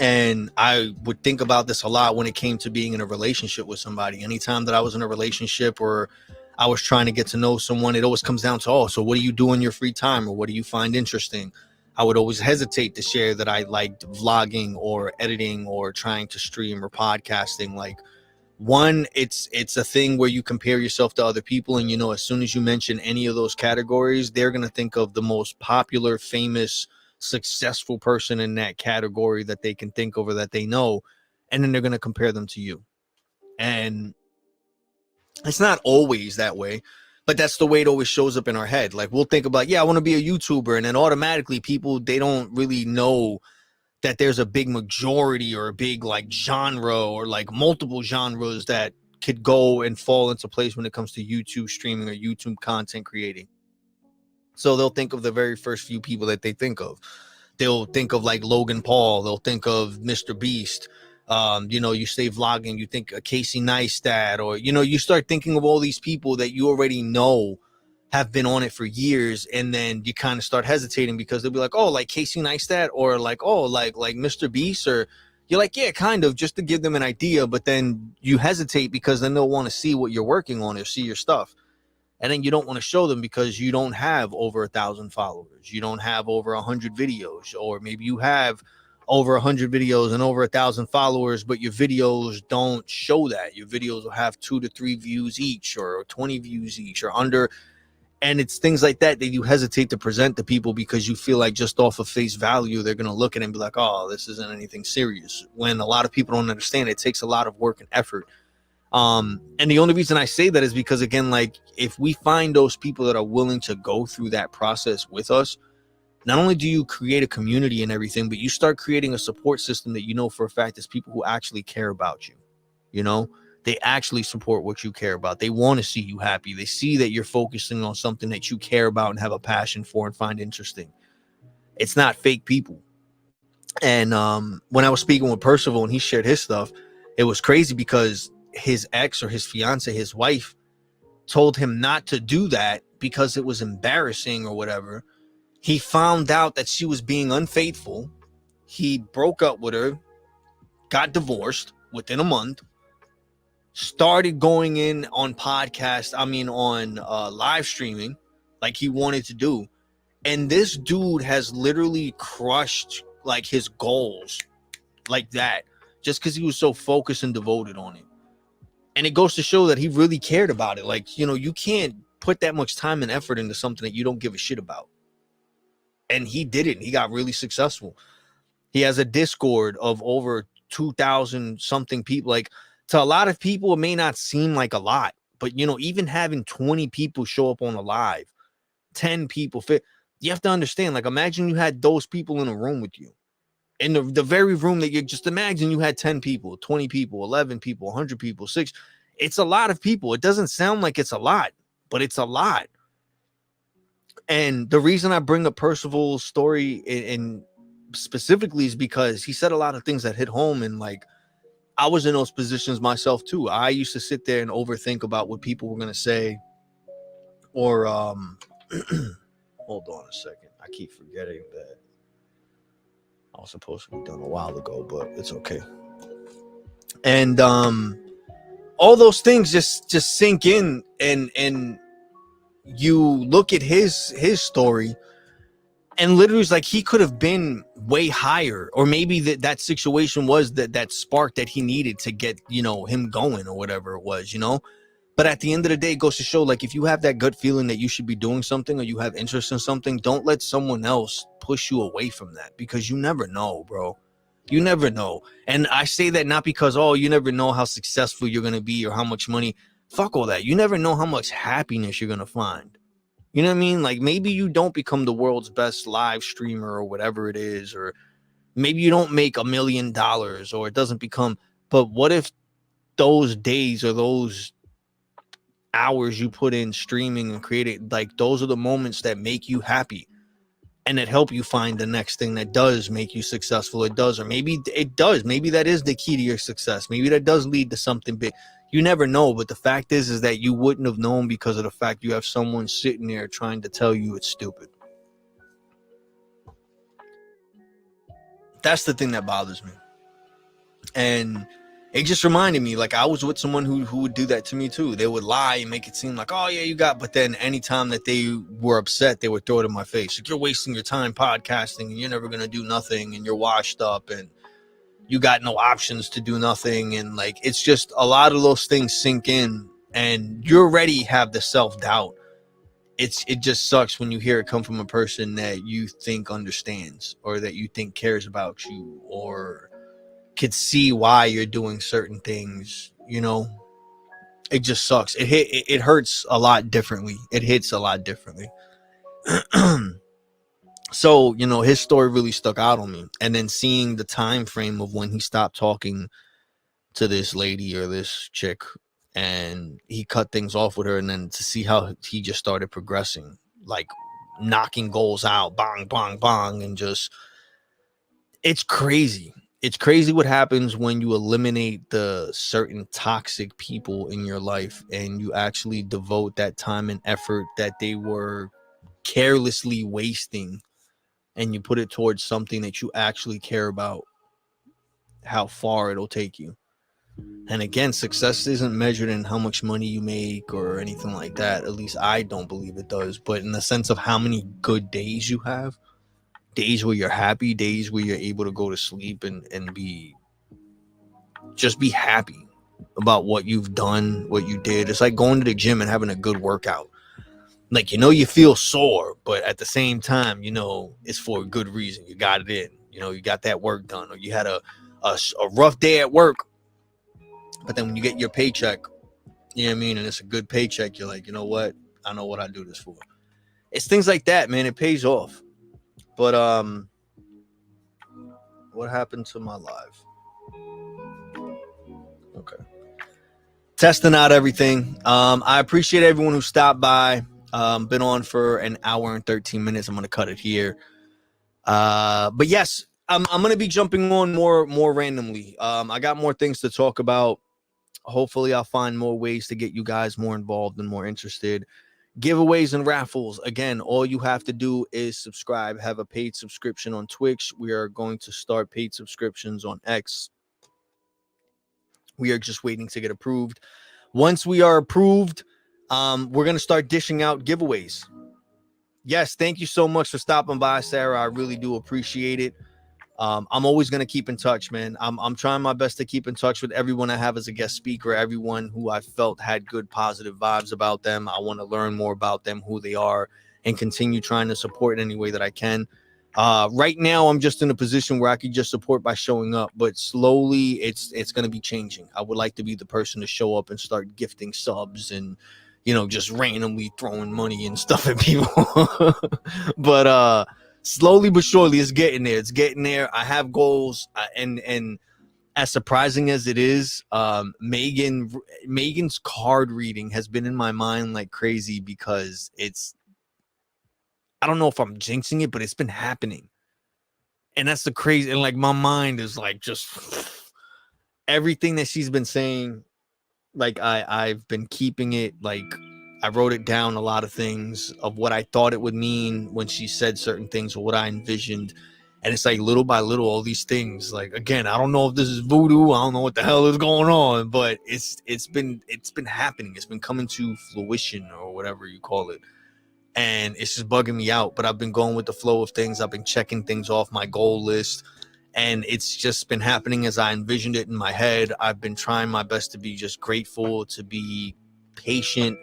And I would think about this a lot when it came to being in a relationship with somebody. Anytime that I was in a relationship or I was trying to get to know someone, it always comes down to, oh, so what do you do in your free time, or what do you find interesting? I would always hesitate to share that I liked vlogging or editing or trying to stream or podcasting. Like, one, it's a thing where you compare yourself to other people, and as soon as you mention any of those categories, they're going to think of the most popular, famous, successful person in that category that they can think of or that they know, and then they're going to compare them to you. And it's not always that way, but that's the way it always shows up in our head. Like, we'll think about, yeah, I want to be a YouTuber, and then automatically people, they don't really know that there's a big majority or a big like genre or like multiple genres that could go and fall into place when it comes to YouTube streaming or YouTube content creating. So they'll think of the very first few people that they think of. They'll think of like Logan Paul. They'll think of Mr. Beast. You say vlogging, you think of Casey Neistat, or, you start thinking of all these people that you already know have been on it for years, and then you kind of start hesitating because they'll be like, oh, like Casey Neistat, or like, oh, like Mr. Beast, or you're like, yeah, kind of, just to give them an idea, but then you hesitate because then they'll want to see what you're working on or see your stuff. And then you don't want to show them because you don't have over 1,000 followers. You don't have over 100 videos, or maybe you have over 100 videos and over 1,000 followers, but your videos don't show that. Your videos will have 2 to 3 views each, or 20 views each, or under. And it's things like that you hesitate to present to people because you feel like just off of face value, they're going to look at it and be like, oh, this isn't anything serious. When a lot of people don't understand, it takes a lot of work and effort. And the only reason I say that is because, again, like, if we find those people that are willing to go through that process with us, not only do you create a community and everything, but you start creating a support system that for a fact is people who actually care about you. They actually support what you care about. They want to see you happy. They see that you're focusing on something that you care about and have a passion for and find interesting. It's not fake people. And when I was speaking with Percival and he shared his stuff, it was crazy because his ex or his fiance, his wife, told him not to do that because it was embarrassing or whatever. He found out that she was being unfaithful. He broke up with her, got divorced within a month, started going in on live streaming like he wanted to do. And this dude has literally crushed like his goals like that, just because he was so focused and devoted on it. And it goes to show that he really cared about it. Like, you can't put that much time and effort into something that you don't give a shit about. And he did it. He got really successful. He has a Discord of over 2,000 something people. Like, to a lot of people, it may not seem like a lot, but even having 20 people show up on a live, 10 people, you have to understand, like, imagine you had those people in a room with you, in the very room that you just imagine you had 10 people, 20 people, 11 people, 100 people, 6. It's a lot of people. It doesn't sound like it's a lot, but it's a lot. And the reason I bring up Percival's story in specifically is because he said a lot of things that hit home, and like, I was in those positions myself too. I used to sit there and overthink about what people were going to say, or hold on a second. I keep forgetting that I was supposed to be done a while ago, but it's okay. And all those things just sink in, and you look at his story, and literally it's like he could have been way higher, or maybe that situation was that spark that he needed to get him going, or whatever it was. But at the end of the day, it goes to show, like, if you have that gut feeling that you should be doing something, or you have interest in something, don't let someone else push you away from that, because you never know, bro. You never know. And I say that not because, oh, you never know how successful you're going to be or how much money. Fuck all that. You never know how much happiness you're going to find. You know what I mean? Like, maybe you don't become the world's best live streamer or whatever it is, or maybe you don't make $1 million, or it doesn't become. But what if those days or those hours you put in streaming and creating, like, those are the moments that make you happy and that help you find the next thing that does make you successful? It does, or maybe it does. Maybe that is the key to your success. Maybe that does lead to something big. You never know. But the fact is that you wouldn't have known because of the fact you have someone sitting there trying to tell you it's stupid. That's the thing that bothers me. And it just reminded me, like, I was with someone who would do that to me too. They would lie and make it seem like, oh yeah, you got, but then anytime that they were upset, they would throw it in my face. Like, you're wasting your time podcasting and you're never going to do nothing and you're washed up and you got no options to do nothing. And like, it's just a lot of those things sink in and you already have the self-doubt. It just sucks when you hear it come from a person that you think understands or that you think cares about you or could see why you're doing certain things. You know, it just sucks. It hurts a lot differently. It hits a lot differently. So, you know, his story really stuck out on me. And then seeing the time frame of when he stopped talking to this lady or this chick and he cut things off with her, and then to see how he just started progressing, like knocking goals out, bang, bang, bang, and just, it's crazy. It's crazy what happens when you eliminate the certain toxic people in your life and you actually devote that time and effort that they were carelessly wasting and you put it towards something that you actually care about, how far it'll take you. And again, success isn't measured in how much money you make or anything like that. At least I don't believe it does. But in the sense of how many good days you have, days where you're happy, days where you're able to go to sleep and be happy about what you've done, what you did. It's like going to the gym and having a good workout. Like, you know, you feel sore, but at the same time, you know, it's for a good reason. You got it in, you know, you got that work done, or you had a rough day at work. But then when you get your paycheck, you know what I mean? And it's a good paycheck. You're like, you know what? I know what I do this for. It's things like that, man. It pays off. But what happened to my live? Okay. Testing out everything. I appreciate everyone who stopped by. Been on for an hour and 13 minutes. I'm going to cut it here. But yes, I'm going to be jumping on more randomly. I got more things to talk about. Hopefully I'll find more ways to get you guys more involved and more interested. Giveaways and raffles. Again, all you have to do is subscribe, have a paid subscription on Twitch. We are going to start paid subscriptions on X. We are just waiting to get approved. Once we are approved, we're going to start dishing out giveaways. Yes, thank you so much for stopping by, Sarah. I really do appreciate it. I'm always going to keep in touch, man. I'm trying my best to keep in touch with everyone I have as a guest speaker, everyone who I felt had good, positive vibes about them. I want to learn more about them, who they are, and continue trying to support in any way that I can. Right now, I'm just in a position where I could just support by showing up, but slowly it's going to be changing. I would like to be the person to show up and start gifting subs and, you know, just randomly throwing money and stuff at people. But slowly but surely, it's getting there. It's getting there. I have goals, and as surprising as it is, Megan's card reading has been in my mind like crazy because I don't know if I'm jinxing it, but it's been happening, and that's the crazy. And like my mind is like just everything that she's been saying. Like I've been keeping it, like I wrote it down, a lot of things of what I thought it would mean when she said certain things or what I envisioned. And it's like little by little, all these things, like, again, I don't know if this is voodoo. I don't know what the hell is going on, but it's been happening. It's been coming to fruition or whatever you call it. And it's just bugging me out, but I've been going with the flow of things. I've been checking things off my goal list, and it's just been happening as I envisioned it in my head. I've been trying my best to be just grateful, to be patient,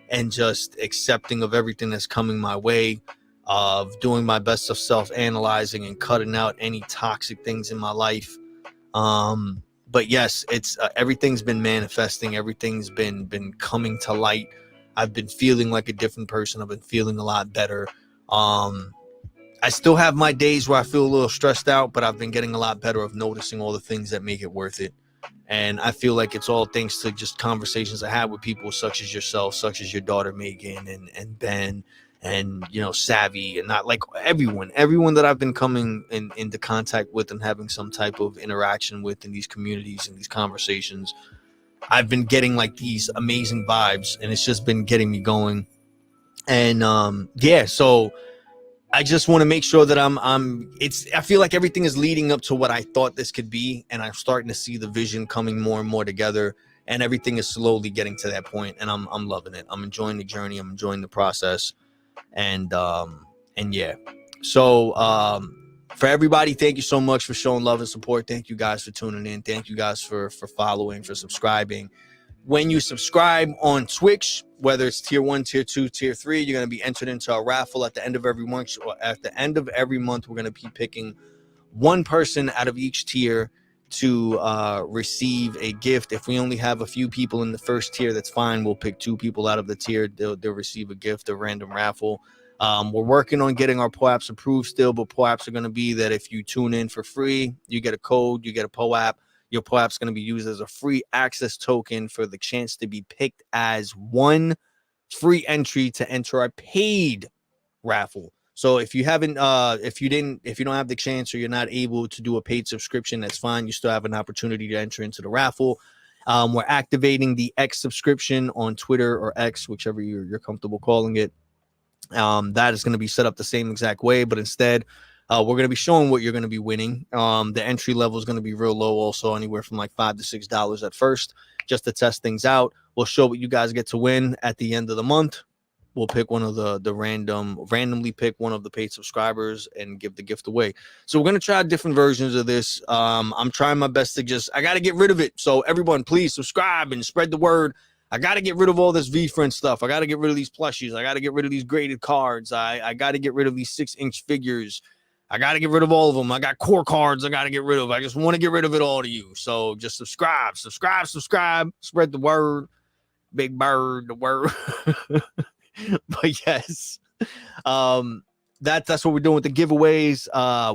and just accepting of everything that's coming my way, of doing my best of self-analyzing and cutting out any toxic things in my life. But yes, it's everything's been manifesting. Everything's been coming to light. I've been feeling like a different person. I've been feeling a lot better. I still have my days where I feel a little stressed out, but I've been getting a lot better of noticing all the things that make it worth it. And I feel like it's all thanks to just conversations I had with people such as yourself, such as your daughter, Megan, and Ben, and, you know, Savvy, and not like everyone that I've been coming into contact with and having some type of interaction with in these communities and these conversations. I've been getting like these amazing vibes, and it's just been getting me going. And yeah, so I just want to make sure that I feel like everything is leading up to what I thought this could be, and I'm starting to see the vision coming more and more together, and everything is slowly getting to that point, and I'm loving it. I'm enjoying the journey. I'm enjoying the process, and yeah. So for everybody, thank you so much for showing love and support. Thank you guys for tuning in. Thank you guys for following, for subscribing. When you subscribe on Twitch, whether it's tier 1, tier 2, tier 3, you're going to be entered into a raffle at the end of every month. Or at the end of every month, we're going to be picking one person out of each tier to receive a gift. If we only have a few people in the first tier, that's fine. We'll pick 2 people out of the tier. They'll receive a gift, a random raffle. We're working on getting our POAPs approved still, but POAPs are going to be that if you tune in for free, you get a code, you get a POAP. Your POAP is going to be used as a free access token for the chance to be picked as one free entry to enter a paid raffle. So if you haven't, if you don't have the chance, or you're not able to do a paid subscription, that's fine. You still have an opportunity to enter into the raffle. We're activating the X subscription on Twitter, or X, whichever you're comfortable calling it. That is going to be set up the same exact way, but instead, we're going to be showing what you're going to be winning. The entry level is going to be real low, also anywhere from like $5 to $6 at first, just to test things out. We'll show what you guys get to win at the end of the month. We'll pick one of the randomly pick one of the paid subscribers and give the gift away. So we're going to try different versions of this. I'm trying my best to I got to get rid of it. So everyone, please subscribe and spread the word. I got to get rid of all this VeeFriend stuff. I got to get rid of these plushies. I got to get rid of these graded cards. I got to get rid of these 6-inch figures. I got to get rid of all of them. I got core cards I got to get rid of. I just want to get rid of it all to you. So just subscribe, spread the word. Big bird, the word. But yes, that's what we're doing with the giveaways.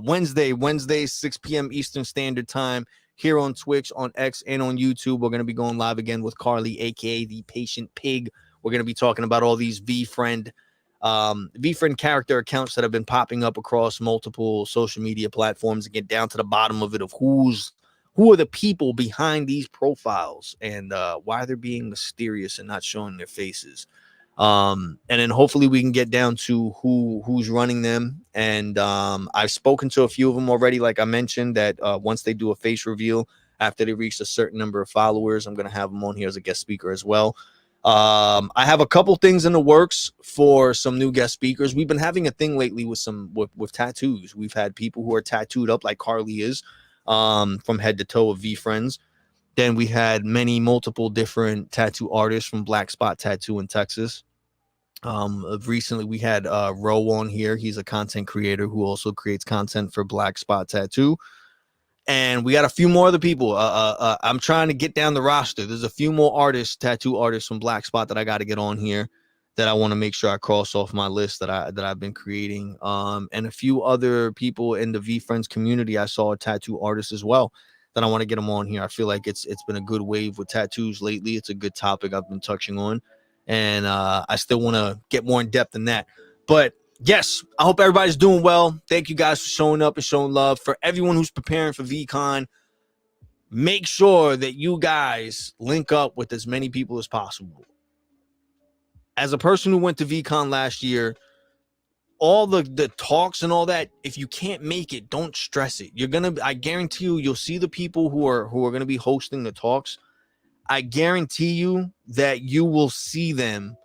Wednesday, 6 p.m. Eastern Standard Time, here on Twitch, on X, and on YouTube. We're going to be going live again with Carly, aka the Patient Pig. We're going to be talking about all these VeeFriend character accounts that have been popping up across multiple social media platforms, and get down to the bottom of it, of who are the people behind these profiles, and why they're being mysterious and not showing their faces. And then hopefully we can get down to who's running them. And I've spoken to a few of them already, like I mentioned, that once they do a face reveal after they reach a certain number of followers, I'm going to have them on here as a guest speaker as well. I have a couple things in the works for some new guest speakers. We've been having a thing lately with tattoos. We've had people who are tattooed up like Carly is, from head to toe of VeeFriends. Then we had multiple different tattoo artists from Black Spot Tattoo in Texas. Recently we had Ro on here. He's a content creator who also creates content for Black Spot Tattoo. And we got a few more other people. I'm trying to get down the roster. There's a few more tattoo artists from Black Spot that I got to get on here, that I want to make sure I cross off my list that I've been creating. And a few other people in the VeeFriends community. I saw a tattoo artist as well that I want to get them on here. I feel like it's been a good wave with tattoos lately. It's a good topic I've been touching on, and I still want to get more in depth in that. But yes, I hope everybody's doing well. Thank you guys for showing up and showing love. For everyone who's preparing for VeeCon, make sure that you guys link up with as many people as possible. As a person who went to VeeCon last year, all the talks and all that, if you can't make it, don't stress it. I guarantee you'll see the people who are going to be hosting the talks. I guarantee you that you will see them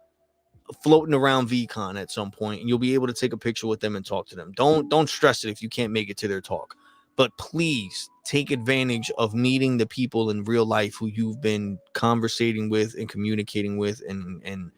floating around VeeCon at some point, and you'll be able to take a picture with them and talk to them. Don't stress it if you can't make it to their talk, but please take advantage of meeting the people in real life who you've been conversating with and communicating with and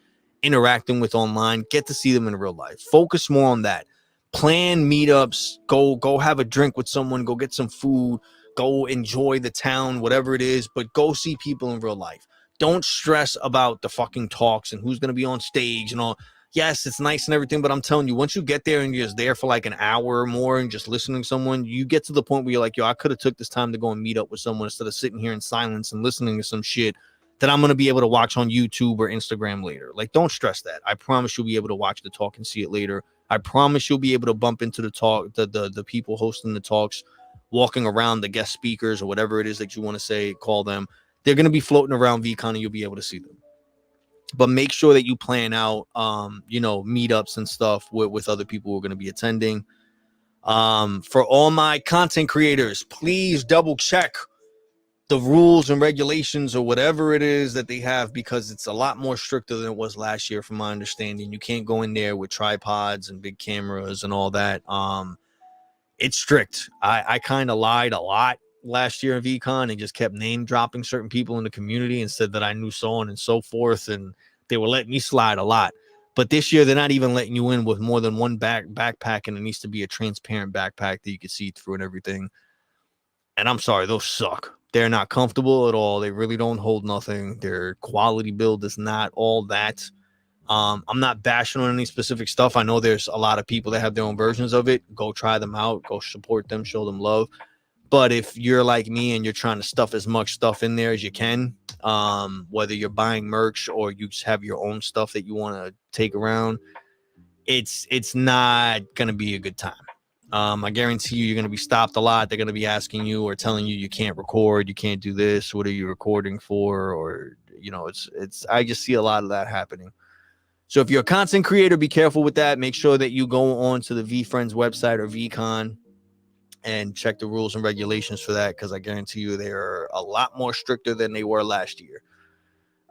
interacting with online. Get to see them in real life. Focus more on that. Plan meetups. Go have a drink with someone. Go get some food. Go enjoy the town, whatever it is, but go see people in real life. Don't stress about the fucking talks and who's going to be on stage and all. Yes, it's nice and everything, but I'm telling you, once you get there and you're just there for like an hour or more and just listening to someone, you get to the point where you're like, yo, I could have took this time to go and meet up with someone instead of sitting here in silence and listening to some shit that I'm going to be able to watch on YouTube or Instagram later. Like, don't stress that. I promise you'll be able to watch the talk and see it later. I promise you'll be able to bump into the talk, the people hosting the talks, walking around, the guest speakers or whatever it is that you want to say, call them. They're going to be floating around VeeCon and you'll be able to see them. but make sure that you plan out, meetups and stuff with other people who are going to be attending. For all my content creators, please double check the rules and regulations or whatever it is that they have, because it's a lot more stricter than it was last year, from my understanding. You can't go in there with tripods and big cameras and all that. It's strict. I kind of lied a lot last year in VCon and just kept name dropping certain people in the community and said that I knew so on and so forth, and they were letting me slide a lot. But this year, they're not even letting you in with more than one backpack, and it needs to be a transparent backpack that you can see through and everything. And I'm sorry, those suck. They're not comfortable at all. They really don't hold nothing. Their quality build is not all that. I'm not bashing on any specific stuff. I know there's a lot of people that have their own versions of it. Go try them out. Go support them. Show them love. But if you're like me and you're trying to stuff as much stuff in there as you can, whether you're buying merch or you just have your own stuff that you want to take around, it's not going to be a good time. I guarantee you're going to be stopped a lot. They're going to be asking you or telling you can't record, you can't do this. What are you recording for? Or, I just see a lot of that happening. So if you're a content creator, be careful with that. Make sure that you go on to the VeeFriends website or VCon and check the rules and regulations for that, because I guarantee you they are a lot more stricter than they were last year.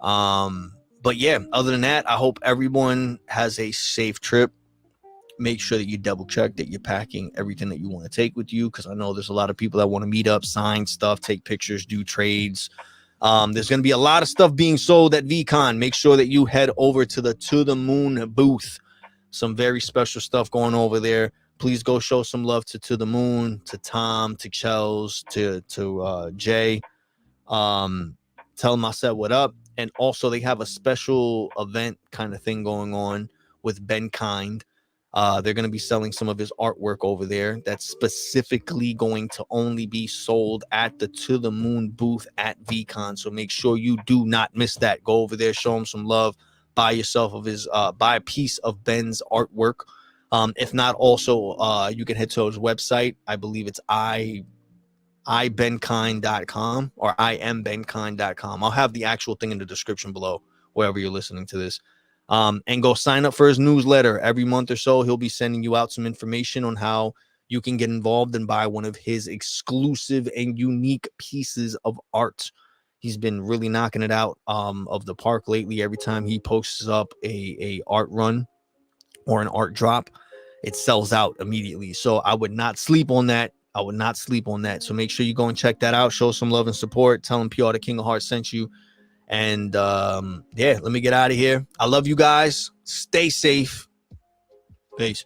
But yeah, other than that, I hope everyone has a safe trip. Make sure that you double check that you're packing everything that you want to take with you, because I know there's a lot of people that want to meet up, sign stuff, take pictures, do trades. There's going to be a lot of stuff being sold at VCon. Make sure that you head over to the To The Moon booth. Some very special stuff going over there. Please go show some love to The Moon, to Tom, to Chels, to Jay. Tell them I said what up. And also they have a special event kind of thing going on with Ben Kind. They're going to be selling some of his artwork over there that's specifically going to only be sold at the To The Moon booth at VCon. So make sure you do not miss that. Go over there, show him some love, buy yourself of his, buy a piece of Ben's artwork. If not, also, you can head to his website. I believe it's ibenkind.com or imbenkind.com. I'll have the actual thing in the description below, wherever you're listening to this. And go sign up for his newsletter. Every month or so, he'll be sending you out some information on how you can get involved and buy one of his exclusive and unique pieces of art. He's been really knocking it out of the park lately. Every time he posts up a art run or an art drop, it sells out immediately. So I would not sleep on that. So make sure you go and check that out. Show some love and support. Tell him PR the King of Hearts sent you. And yeah, let me get out of here. I love you guys. Stay safe. Peace.